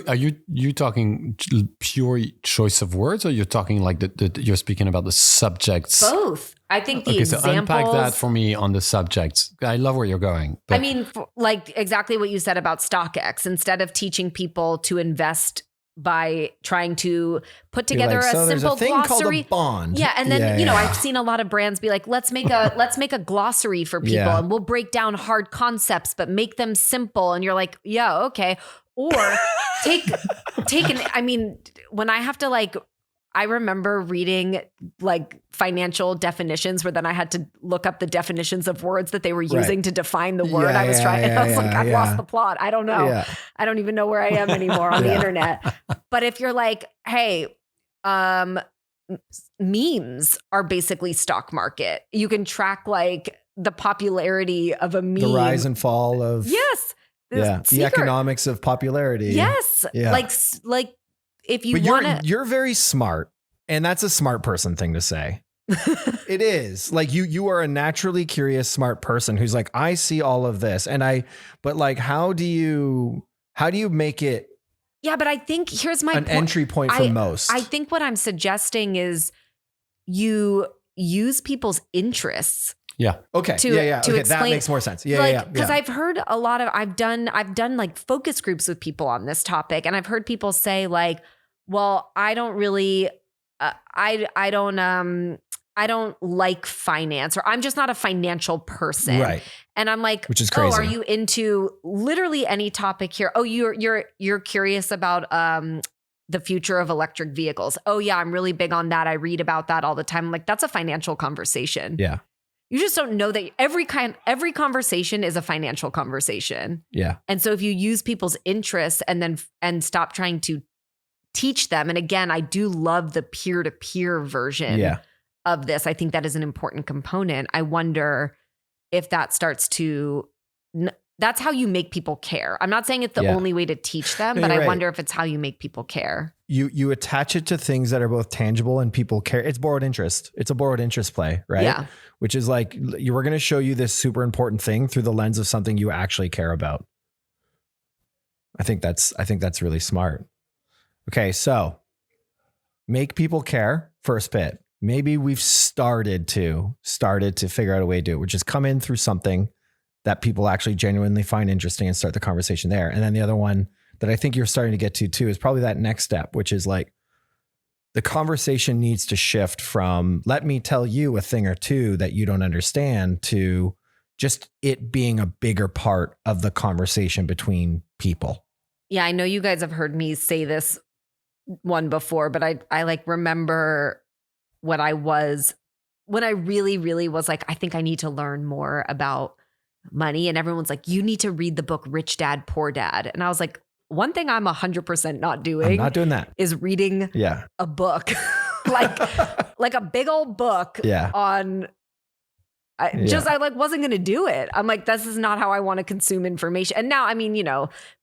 Are you talking pure choice of words, or you're talking like you're speaking about the subjects? Both. I think the examples. So unpack that for me on the subjects. I love where you're going. But. I mean, like exactly what you said about StockX. Instead of teaching people to invest by trying to put together like, a simple thing glossary. Called a bond. Yeah. And then, I've seen a lot of brands be like, let's make a glossary for people and we'll break down hard concepts, but make them simple. And you're like, yeah, okay. Or when I have to I remember reading like financial definitions where then I had to look up the definitions of words that they were using to define the word I was trying. I was like, I've lost the plot. I don't know. Yeah. I don't even know where I am anymore on the internet. But if you're like, hey, memes are basically stock market. You can track like the popularity of a meme. The rise and fall of. Yes. The economics of popularity. Yes. Yeah. Like if you want to, you're very smart, and that's a smart person thing to say. It is like you are a naturally curious, smart person who's like, I see all of this, but like, how do you make it? Yeah, but I think here's my entry point for most. I think what I'm suggesting is you use people's interests. Yeah. Okay. To okay, explain, that makes more sense. Yeah. Because I've heard a lot of, I've done like focus groups with people on this topic, and I've heard people say like, well, I don't really, I don't like finance, or I'm just not a financial person. Right. And I'm like, which is crazy. Oh, are you into literally any topic here? Oh, you're curious about the future of electric vehicles. Oh yeah, I'm really big on that. I read about that all the time. I'm like, that's a financial conversation. Yeah. You just don't know that every conversation is a financial conversation. Yeah. And so if you use people's interests and stop trying to teach them, and again, I do love the peer-to-peer version of this. I think that is an important component. I wonder if that starts to, that's how you make people care. I'm not saying it's the only way to teach them, but I wonder if it's how you make people care. You attach it to things that are both tangible and people care. It's borrowed interest. It's a borrowed interest play, right? Yeah. Which is like, we're going to show you this super important thing through the lens of something you actually care about. I think that's really smart. Okay. So make people care. First bit. Maybe we've started to figure out a way to do it, which is come in through something that people actually genuinely find interesting and start the conversation there. And then the other one that I think you're starting to get to too is probably that next step, which is like the conversation needs to shift from let me tell you a thing or two that you don't understand to just it being a bigger part of the conversation between people. Yeah, I know you guys have heard me say this one before, but I like remember when I really, really was like, I think I need to learn more about money. And everyone's like, you need to read the book Rich Dad, Poor Dad. And I was like, one thing I'm 100% not doing. I'm not doing that. Is reading a book, like a big old book on. I wasn't going to do it. I'm like, this is not how I want to consume information. And now, I mean,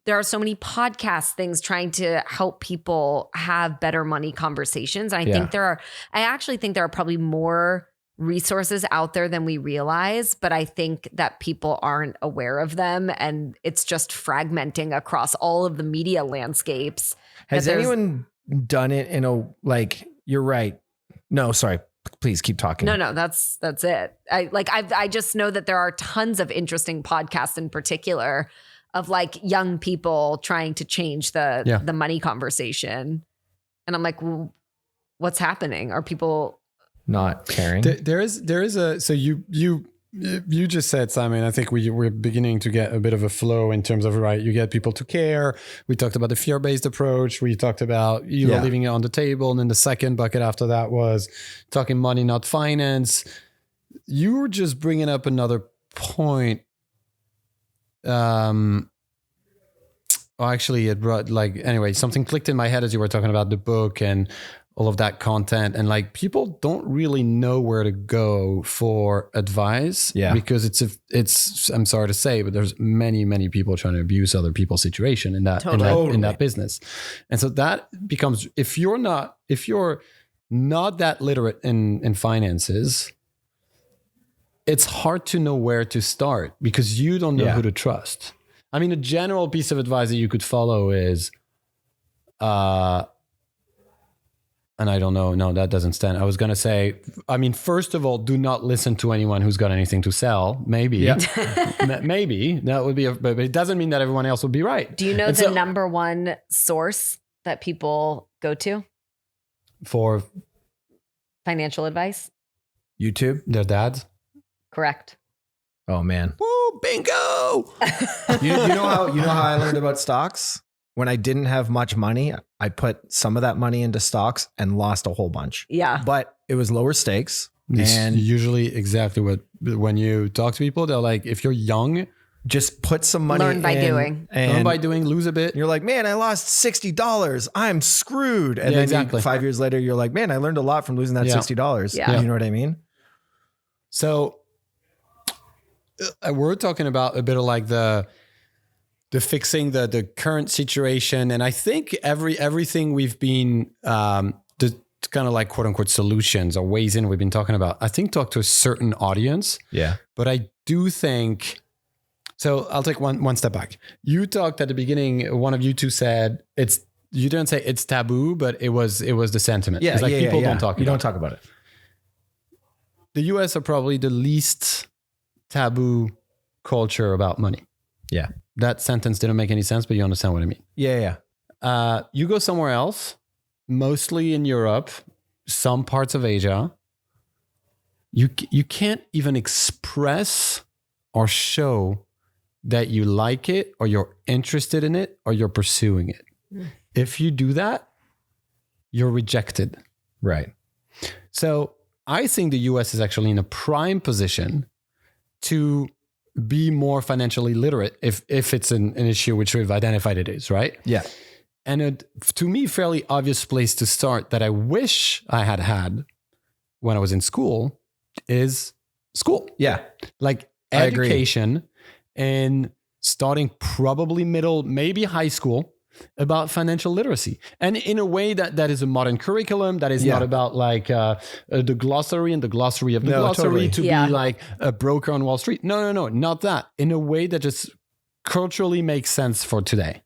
there are so many podcast things trying to help people have better money conversations. And I actually think there are probably more resources out there than we realize, but I think that people aren't aware of them, and it's just fragmenting across all of the media landscapes. Has anyone done it in a, like, you're right. No, sorry. Please keep talking. No, that's it. I just know that there are tons of interesting podcasts in particular of like young people trying to change the money conversation. And I'm like, well, what's happening? Are people not caring? There is a, so you just said, Simon, I think we're beginning to get a bit of a flow in terms of, right, you get people to care. We talked about the fear-based approach. We talked about leaving it on the table. And then the second bucket after that was talking money, not finance. You were just bringing up another point. Actually, it brought something clicked in my head as you were talking about the book and all of that content, and like people don't really know where to go for advice because it's I'm sorry to say, but there's many people trying to abuse other people's situation in that in that business. And so that becomes, if you're not that literate in finances, it's hard to know where to start because you don't know who to trust. I mean, a general piece of advice that you could follow is and I don't know. No, that doesn't stand. I was going to say, I mean, first of all, do not listen to anyone who's got anything to sell. Maybe, maybe that would be, but it doesn't mean that everyone else would be right. Do you know the number one source that people go to for financial advice? YouTube? Their dads? Correct. Oh man. Woo, bingo. you know how I learned about stocks? When I didn't have much money, I put some of that money into stocks and lost a whole bunch. Yeah. But it was lower stakes. And usually exactly when you talk to people, they're like, if you're young, just put some money learn by doing. Learn by doing, lose a bit. You're like, man, I lost $60. I'm screwed. And then exactly. 5 years later, you're like, man, I learned a lot from losing that $60. Yeah. You know what I mean? So we're talking about a bit of like the fixing the current situation. And I think everything we've been, the kind of like quote unquote solutions or ways in we've been talking about, I think talk to a certain audience. Yeah. But I do think, so I'll take one step back. You talked at the beginning, one of you two said you didn't say it's taboo, but it was the sentiment. Yeah. It's like people don't talk about it. You don't talk about it. The US are probably the least taboo culture about money. Yeah. That sentence didn't make any sense, but you understand what I mean. Yeah. You go somewhere else, mostly in Europe, some parts of Asia, you can't even express or show that you like it or you're interested in it or you're pursuing it. If you do that, you're rejected. Right. So I think the US is actually in a prime position to be more financially literate if it's an issue which we've identified it is, right? Yeah. And to me, fairly obvious place to start that I wish I had when I was in school is school. Yeah. Like education and starting probably middle, maybe high school about financial literacy. And in a way that is a modern curriculum, that is not about like the glossary and the glossary of the glossary to be like a broker on Wall Street. No, not that. In a way that just culturally makes sense for today.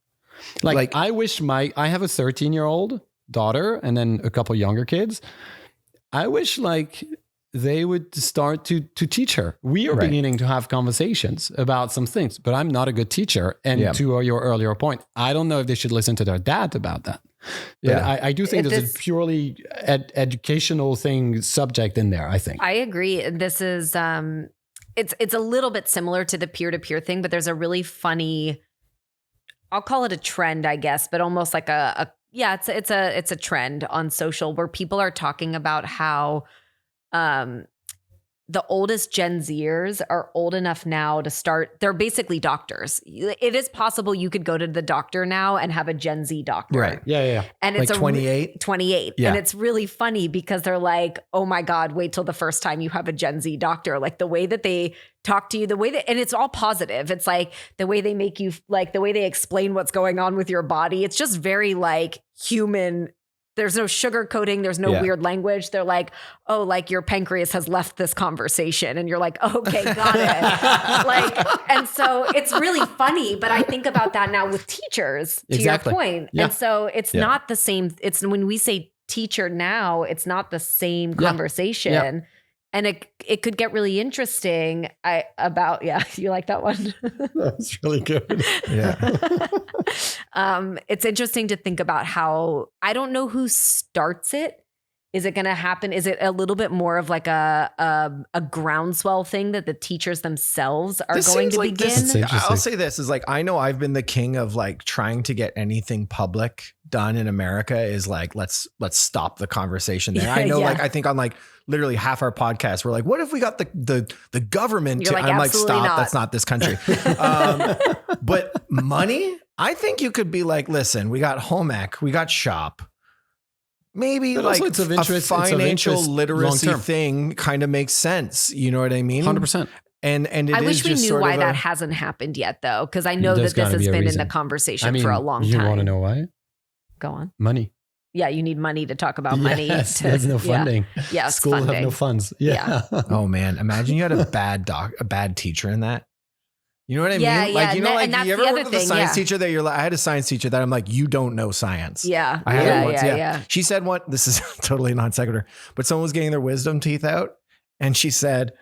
Like I wish I have a 13-year-old daughter and then a couple younger kids. I wish like they would start to teach her. We are beginning to have conversations about some things, but I'm not a good teacher. And to your earlier point, I don't know if they should listen to their dad about that. But I do think there's a purely educational subject in there, I think. I agree. This is, it's a little bit similar to the peer-to-peer thing, but there's a really funny, I'll call it a trend, I guess, but almost like it's a trend on social where people are talking about how the oldest Gen Zers are old enough now to start. They're basically doctors. It is possible you could go to the doctor now and have a Gen Z doctor. Right. Yeah. And like it's 28. 28. Yeah. And it's really funny because they're like, oh my God, wait till the first time you have a Gen Z doctor. Like the way that they talk to you, and it's all positive. It's like the way they make you, like the way they explain what's going on with your body. It's just very like human. There's no sugar coating. There's no weird language. They're like, oh, like your pancreas has left this conversation. And you're like, okay, got it. And so it's really funny, but I think about that now with teachers to your point. Yeah. And so it's not the same. It's when we say teacher now, it's not the same conversation. Yeah. And it could get really interesting. You like that one? That's really good. Yeah. It's interesting to think about how, I don't know who starts it. Is it going to happen? Is it a little bit more of like a groundswell thing that the teachers themselves are going to begin? I'll say this is like, I know I've been the king of like trying to get anything public done in America is like, let's stop the conversation there. I know, like, I think on like literally half our podcast, we're like, what if we got the government to, I'm like, stop, not. That's not this country. But money, I think you could be like, listen, we got home ec, we got shop. Maybe but like it's of interest, a financial literacy thing kind of makes sense. You know what I mean? 100%. And I wish we knew why that hasn't happened yet, though, because I know that this has been in the conversation for a long time. You want to know why? Go on. Money. Yeah, you need money to talk about money. There's no funding. Yeah, school funding. Have no funds. Yeah. Oh man, imagine you had a bad teacher in that. You know what I mean? Yeah. Like, you know, like you ever work with a science teacher that you're like, I had a science teacher that I'm like, you don't know science. Yeah. I had it once. Yeah. She said this is totally non sequitur, but someone was getting their wisdom teeth out and she said,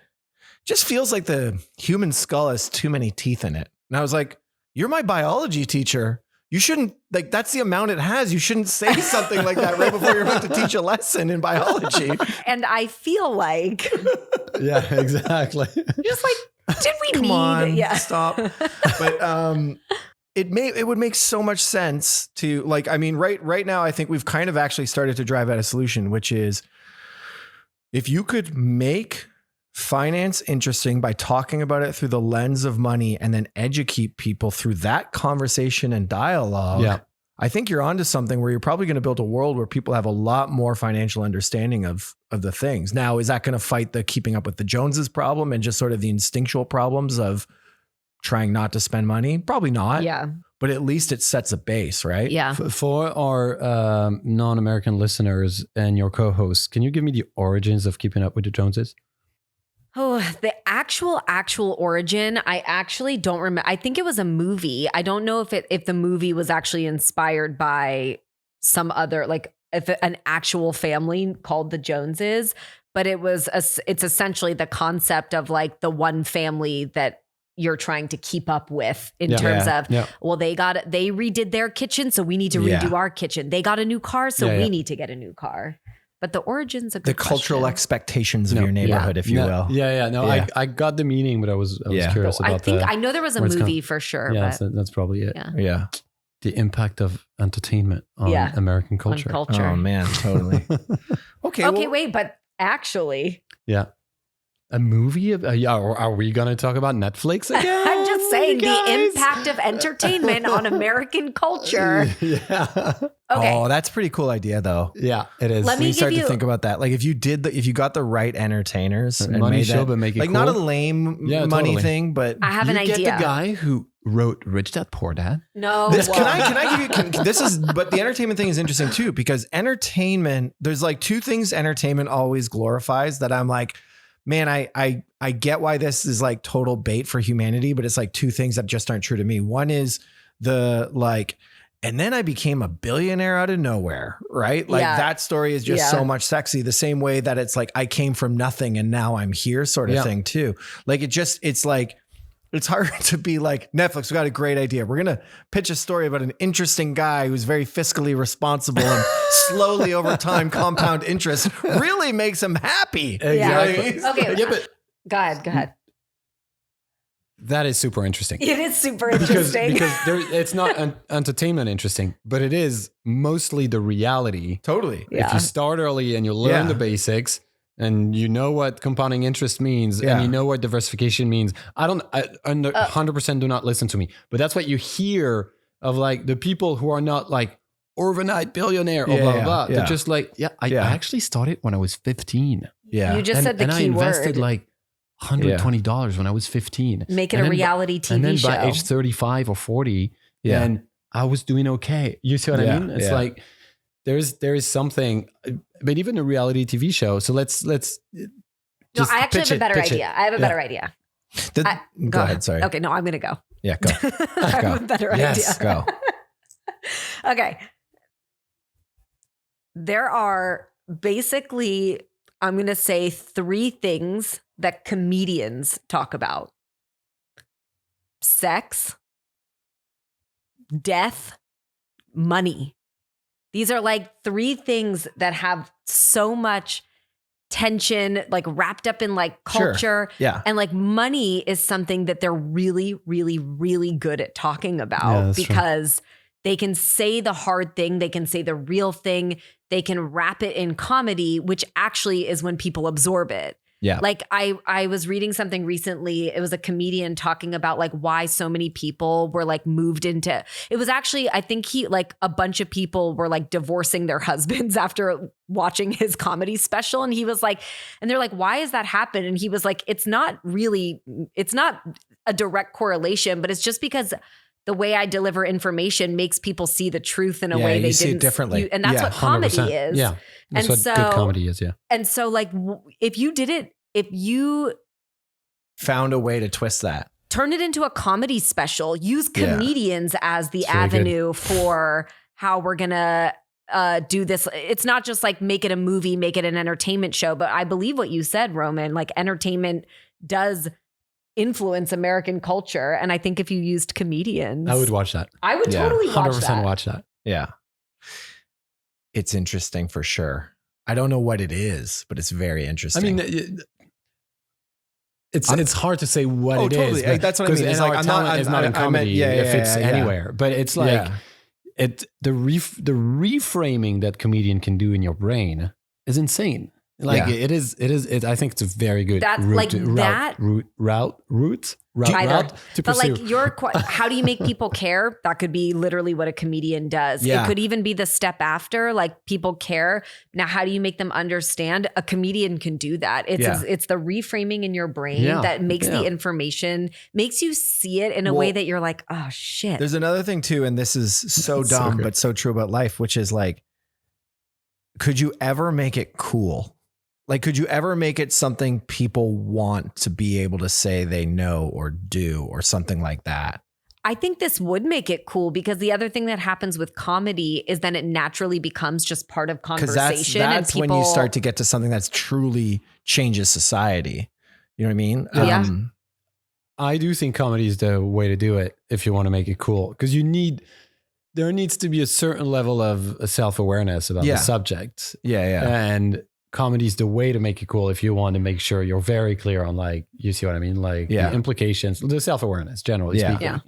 just feels like the human skull has too many teeth in it. And I was like, you're my biology teacher. you shouldn't, like, that's the amount it has. You shouldn't say something like that right before you're about to teach a lesson in biology. And I feel like. Yeah, exactly. Just like, did we Come need? on, Yeah. stop. But it would make so much sense to, like, I mean, right now, I think we've kind of actually started to drive at a solution, which is if you could make finance interesting by talking about it through the lens of money and then educate people through that conversation and dialogue. Yeah. I think you're onto something where you're probably going to build a world where people have a lot more financial understanding of the things. Now, is that going to fight the keeping up with the Joneses problem and just sort of the instinctual problems of trying not to spend money? Probably not. Yeah. But at least it sets a base, right? Yeah. For our non-American listeners and your co-hosts, can you give me the origins of keeping up with the Joneses? Oh, the actual origin, I actually don't remember. I think it was a movie. I don't know if the movie was actually inspired by some other, like if an actual family called the Joneses, but it's essentially the concept of like the one family that you're trying to keep up with in terms of, well, they redid their kitchen, so we need to redo our kitchen. They got a new car, so we need to get a new car. But the origins of the cultural expectations of your neighborhood, if you will. I got the meaning, but I was curious about I know there was a movie for sure. Yeah, but so that's probably it. Yeah. The impact of entertainment on American culture. Oh man, totally. Okay, wait, but actually. Yeah. A movie? Are we going to talk about Netflix again? I'm just saying the impact of entertainment on American culture. Yeah. Okay. Oh, that's a pretty cool idea, though. Yeah, it is. When you start to think about that, like if you got the right entertainers and money made show, that, but make it like cool. not a lame money thing, but I have an idea. Get the guy who wrote Rich Dad Poor Dad. No. Can I give you? This is, but the entertainment thing is interesting too, because entertainment. There's like two things entertainment always glorifies that I'm like, man, I get why this is like total bait for humanity, but it's like two things that just aren't true to me. One is the like, and then I became a billionaire out of nowhere, right? Like that story is just so much sexy. The same way that it's like, I came from nothing and now I'm here sort of thing too. Like it's like, it's hard to be like, Netflix, we got a great idea. We're going to pitch a story about an interesting guy who's very fiscally responsible and slowly over time compound interest really makes him happy. Exactly. Okay. But go ahead. That is super interesting. It is super interesting. Because it's not entertainment interesting, but it is mostly the reality. Totally. If you start early and you learn the basics, and you know what compounding interest means, and you know what diversification means. I 100% do not listen to me, but that's what you hear of like the people who are not like overnight billionaire or blah, blah, blah. They're just like, I actually started when I was 15. Yeah. You just said the key word. And I invested like $120 when I was 15. Make it a reality TV show. And then by age 35 or 40, and I was doing okay. You see what I mean? It's like, there is something, but even a reality TV show. So let's. No, I actually have a better idea. I have a better idea. Go ahead. Sorry. Okay. No, I'm going to go. Yeah, go. I have a better idea. Go. Okay. There are basically, I'm going to say 3 things that comedians talk about: sex, death, money. These are like 3 things that have so much tension, like wrapped up in like culture. Sure. Yeah. And like money is something that they're really, really, really good at talking about because they can say the hard thing. They can say the real thing. They can wrap it in comedy, which actually is when people absorb it. Yeah. Like I was reading something recently. It was a comedian talking about like why so many people were like moved into, it was actually, I think a bunch of people were like divorcing their husbands after watching his comedy special. And he was like, and they're like, why has that happened? And he was like, it's not a direct correlation, but it's just because the way I deliver information makes people see the truth in a way they see didn't it differently. And that's what comedy 100%. is. Yeah. That's what good comedy is. Yeah. And so like, if you found a way to twist that, turn it into a comedy special, use comedians as the avenue for how we're going to do this. It's not just like make it a movie, make it an entertainment show, but I believe what you said, Roman, like entertainment does influence American culture. And I think if you used comedians, I would watch that. I would totally watch 100% watch that. Yeah. It's interesting for sure. I don't know what it is, but it's very interesting. I mean, it's hard to say what it totally. is. That's what I mean. It's like it's not in comedy if it's anywhere. But it's like the reframing that comedian can do in your brain is insane. Like it is. I think it's a very good route to but pursue. How do you make people care? That could be literally what a comedian does. Yeah. It could even be the step after, like people care. Now, how do you make them understand? A comedian can do that. It's the reframing in your brain that makes the information, makes you see it in a way that you're like, oh shit. There's another thing too, and this is so dumb, but so true about life, which is like, could you ever make it cool? Like, could you ever make it something people want to be able to say they know or do or something like that? I think this would make it cool because the other thing that happens with comedy is then it naturally becomes just part of conversation. That's when you start to get to something that's truly changes society. You know what I mean? Yeah. I do think comedy is the way to do it if you want to make it cool, because there needs to be a certain level of self-awareness about the subject. Yeah. And comedy is the way to make it cool if you want to make sure you're very clear on, like, you see what I mean? Like the implications, the self-awareness, generally speaking. Yeah.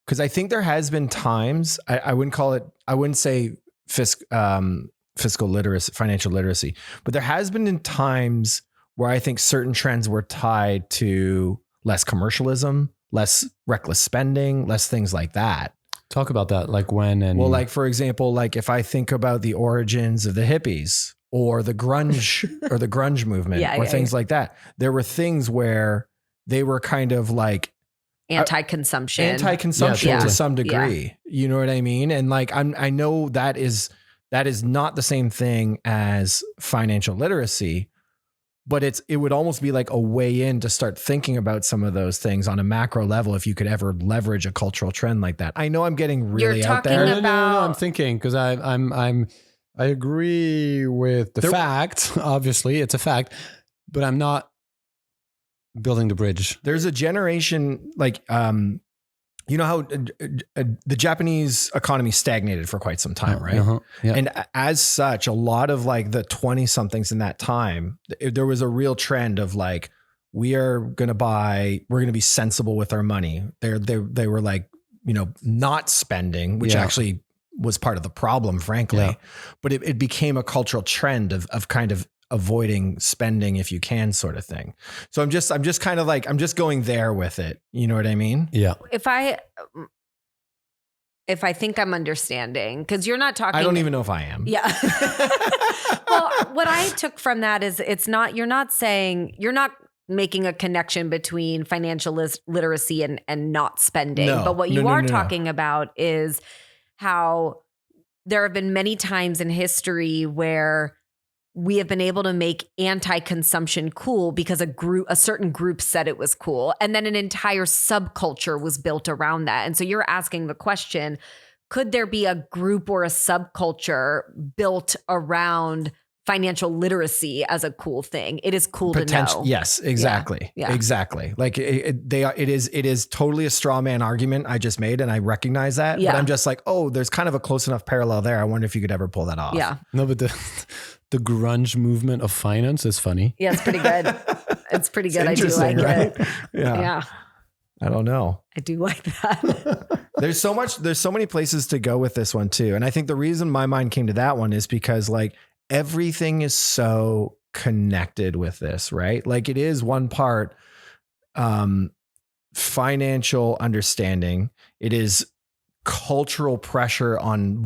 Because I think there has been times, I wouldn't say fiscal literacy, financial literacy, but there has been in times where I think certain trends were tied to less commercialism, less reckless spending, less things like that. Talk about that, like when and... Well, like, for example, like if I think about the origins of the hippies or the grunge movement things like that, there were things where they were kind of like anti-consumption to some degree. You know what I mean? And like, I know that is not the same thing as financial literacy, but it would almost be like a way in to start thinking about some of those things on a macro level if you could ever leverage a cultural trend like that. I know I'm getting really out there. No, I'm thinking, because I agree with the fact. Obviously, it's a fact, but I'm not building the bridge. There's a generation like, you know how the Japanese economy stagnated for quite some time, right? Uh-huh. Yeah. And as such, a lot of like the 20 somethings in that time, there was a real trend of like, we're going to be sensible with our money. They were like, you know, not spending, which actually was part of the problem, frankly, but it became a cultural trend of kind of avoiding spending if you can, sort of thing. So I'm just kind of like, I'm just going there with it. You know what I mean? Yeah. If I think I'm understanding, because you're not talking. I don't even know if I am. Yeah. Well, what I took from that is you're not making a connection between financial literacy and not spending. But what you are talking about is how there have been many times in history where we have been able to make anti-consumption cool because a certain group said it was cool. And then an entire subculture was built around that. And so you're asking the question, could there be a group or a subculture built around financial literacy as a cool thing? It is cool to know. Yes, exactly. Yeah. Exactly. Like it is totally a straw man argument I just made, and I recognize that. Yeah. But I'm just like, oh, there's kind of a close enough parallel there. I wonder if you could ever pull that off. Yeah. No, but the grunge movement of finance is funny. Yeah, it's pretty good. It's pretty good. I do like it. Yeah. I don't know. I do like that. There's so many places to go with this one too. And I think the reason my mind came to that one is because like everything is so connected with this, right? Like it is one part financial understanding. It is cultural pressure on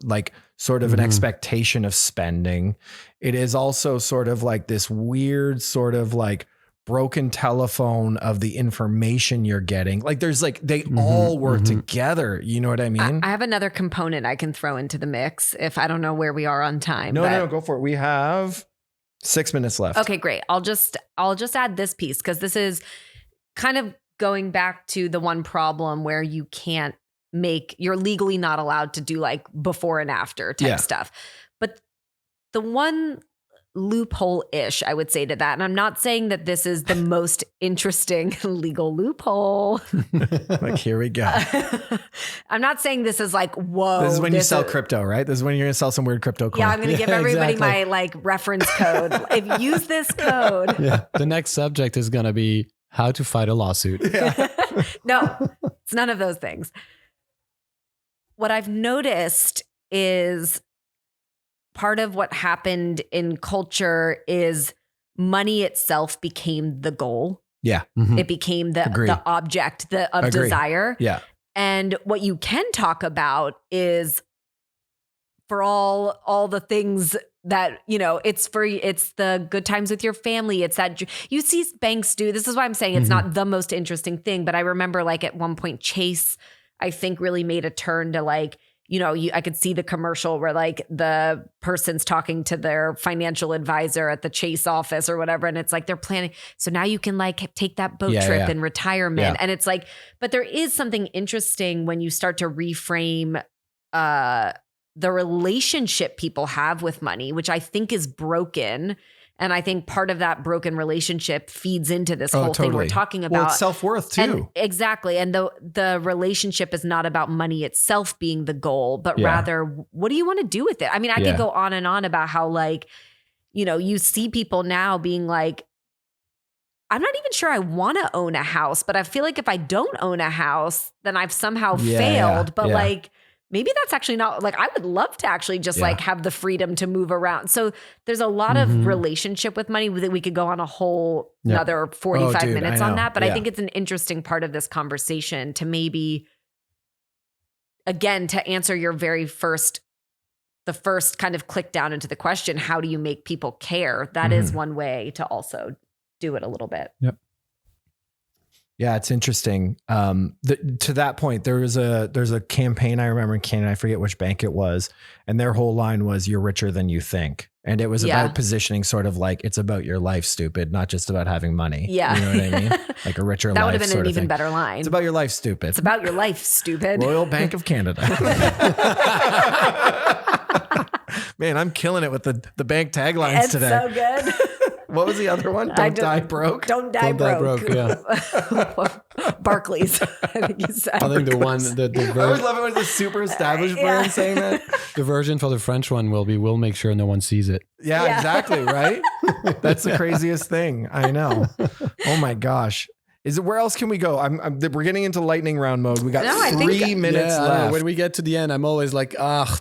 like sort of an expectation of spending. It is also sort of like this weird sort of like broken telephone of the information you're getting. Like there's like, they all work together. You know what I mean? I have another component I can throw into the mix if I don't know where we are on time. No, go for it. We have 6 minutes left. Okay, great. I'll just add this piece because this is kind of going back to the one problem where you're legally not allowed to do like before and after type stuff. But the one loophole-ish, I would say to that. And I'm not saying that this is the most interesting legal loophole. Like, here we go. I'm not saying this is like, whoa. This is when you sell crypto, right? This is when you're going to sell some weird crypto coin. Yeah, I'm going to give everybody my like reference code. If you use this code. Yeah. The next subject is going to be how to fight a lawsuit. Yeah. No, it's none of those things. What I've noticed is part of what happened in culture is money itself became the goal. Yeah. Mm-hmm. It became the object of desire. Yeah. And what you can talk about is for all the things that, you know, it's the good times with your family. It's that you see banks do. This is why I'm saying it's not the most interesting thing. But I remember like at one point, Chase, I think, really made a turn to like, you know, I could see the commercial where like the person's talking to their financial advisor at the Chase office or whatever. And it's like, they're planning. So now you can like take that boat trip in retirement. Yeah. And it's like, but there is something interesting when you start to reframe the relationship people have with money, which I think is broken. And I think part of that broken relationship feeds into this whole thing we're talking about. Well, it's self-worth too. And exactly. And the relationship is not about money itself being the goal, but rather, what do you want to do with it? I mean, I could go on and on about how like, you know, you see people now being like, I'm not even sure I want to own a house, but I feel like if I don't own a house, then I've somehow failed. But like, maybe that's actually not like, I would love to actually just like have the freedom to move around. So there's a lot of relationship with money that we could go on a whole another 45 minutes on that. But I think it's an interesting part of this conversation to maybe, again, to answer your the first kind of click down into the question, how do you make people care? That is one way to also do it a little bit. Yep. Yeah, it's interesting. To that point, there's a campaign I remember in Canada, I forget which bank it was, and their whole line was "You're richer than you think," and it was about positioning, sort of like it's about your life, stupid, not just about having money. Yeah, you know what I mean? Like a richer life. That would have been an even better line. It's about your life, stupid. It's about your life, stupid. Royal Bank of Canada. Man, I'm killing it with the bank taglines it's today. So good. What was the other one? Don't die broke. Don't die broke. Yeah. Barclays. I think you said. I think the one I always love it when it's a super established brand saying that. The version for the French one will be, "We'll make sure no one sees it." Yeah. Exactly. Right. That's the craziest thing. I know. Oh my gosh. Where else can we go? We're getting into lightning round mode. We got 3 minutes left. When we get to the end, I'm always like,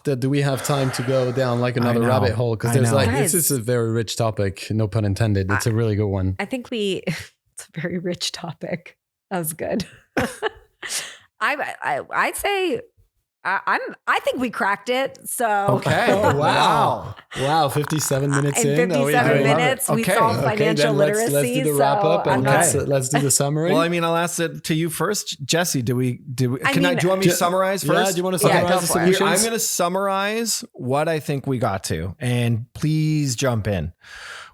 do we have time to go down like another rabbit hole? Because there's like, this is a very rich topic. No pun intended. It's a really good one. I think it's a very rich topic. That was good. I'd say I think we cracked it. So okay. Oh, wow. 57 minutes in. 57 minutes. We solved financial literacy. Let's do the wrap up and let's do the summary. Well, I mean, I'll ask it to you first, Jesse. Do you want me to summarize first? Yeah, do you want to summarize the solutions? I'm going to summarize what I think we got to, and please jump in.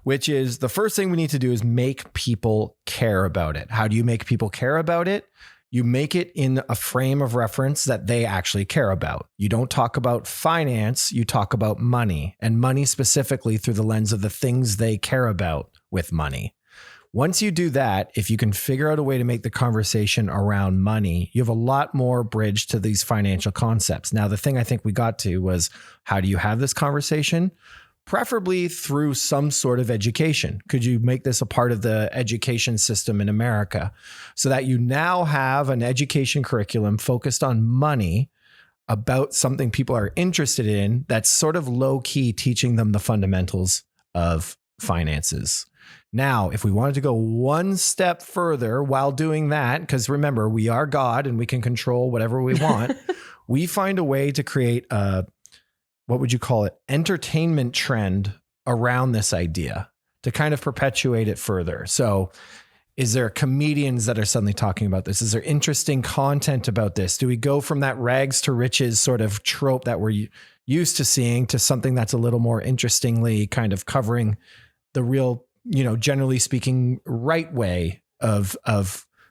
Which is the first thing we need to do is make people care about it. How do you make people care about it? You make it in a frame of reference that they actually care about. You don't talk about finance, you talk about money, and money specifically through the lens of the things they care about with money. Once you do that, if you can figure out a way to make the conversation around money, you have a lot more bridge to these financial concepts. Now, the thing I think we got to was, how do you have this conversation? Preferably through some sort of education. Could you make this a part of the education system in America so that you now have an education curriculum focused on money about something people are interested in that's sort of low key teaching them the fundamentals of finances? Now, if we wanted to go one step further while doing that, because remember, we are God and we can control whatever we want, we find a way to create a, what would you call it, entertainment trend around this idea to kind of perpetuate it further. So is there comedians that are suddenly talking about this? Is there interesting content about this? Do we go from that rags to riches sort of trope that we're used to seeing to something that's a little more interestingly kind of covering the real, generally speaking, right way of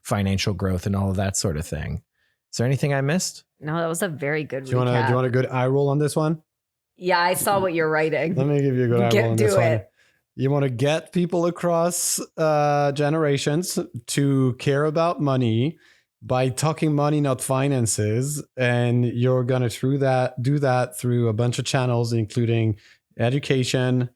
financial growth and all of that sort of thing? Is there anything I missed? No, that was a very good recap. Do you want a good eye roll on this one? Yeah, I saw what you're writing. Let me give you a good eye roll on this one. You want to get people across generations to care about money by talking money, not finances. And you're going to do that through a bunch of channels, including education,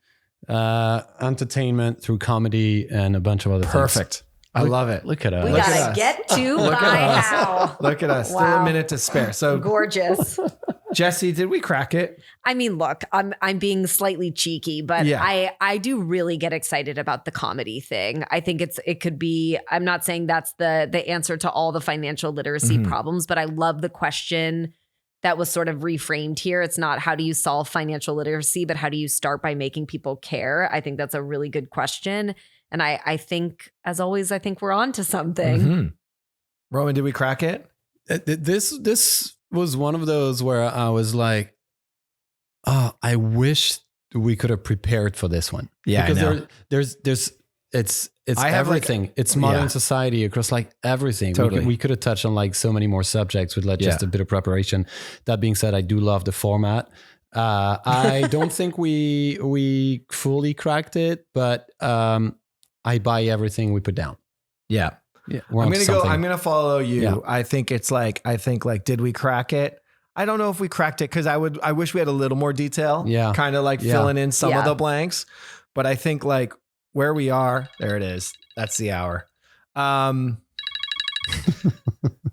entertainment, through comedy, and a bunch of other things. Perfect. I love it. Look at us. We gotta get to my how. Look at us. Wow. Still a minute to spare. So gorgeous. Jesse, did we crack it? I mean, look, I'm being slightly cheeky, but I do really get excited about the comedy thing. I think it could be, I'm not saying that's the answer to all the financial literacy problems, but I love the question that was sort of reframed here. It's not how do you solve financial literacy, but how do you start by making people care? I think that's a really good question. And I think, as always, I think we're on to something. Roman, did we crack it? This was one of those where I was like, oh, I wish we could have prepared for this one. Yeah, because it's everything. It's modern society across like everything. Totally. We could have touched on like so many more subjects with like just a bit of preparation. That being said, I do love the format. I don't think we fully cracked it, but I buy everything we put down. Yeah. I'm gonna follow you. Yeah. I think did we crack it? I don't know if we cracked it because I wish we had a little more detail. Yeah. Kind of like filling in some of the blanks. But I think like where we are, there it is. That's the hour.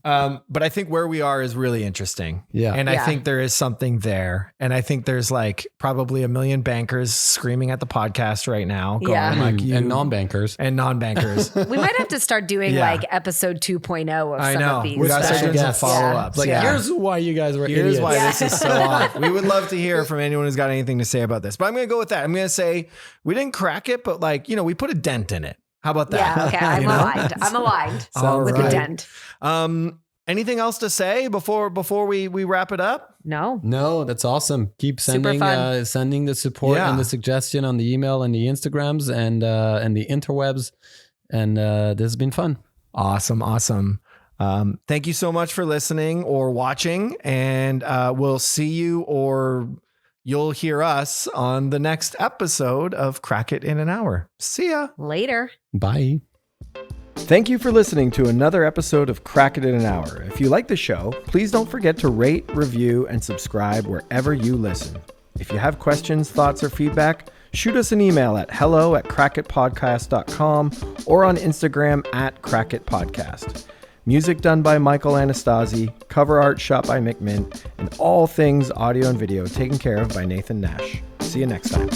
But I think where we are is really interesting. Yeah. And I think there is something there. And I think there's like probably a million bankers screaming at the podcast right now. Going like you, and non-bankers. We might have to start doing like episode 2.0 of some of these. We got to start doing some follow-ups. Like, here's why you guys were idiots. Here's why this is so off. We would love to hear from anyone who's got anything to say about this. But I'm going to go with that. I'm going to say we didn't crack it, but like, we put a dent in it. How about that? Yeah, okay. I'm aligned with the dent. Anything else to say before we wrap it up? No, that's awesome. Keep sending the support and the suggestion on the email and the Instagrams and the interwebs. And this has been fun. Awesome. Thank you so much for listening or watching. And we'll see you or you'll hear us on the next episode of Crack It in an Hour. See ya. Later. Bye. Thank you for listening to another episode of Crack It in an Hour. If you like the show, please don't forget to rate, review, and subscribe wherever you listen. If you have questions, thoughts, or feedback, shoot us an email at hello@crackitpodcast.com or on Instagram @crackitpodcast. Music done by Michael Anastasi, cover art shot by Mick Mint, and all things audio and video taken care of by Nathan Nash. See you next time.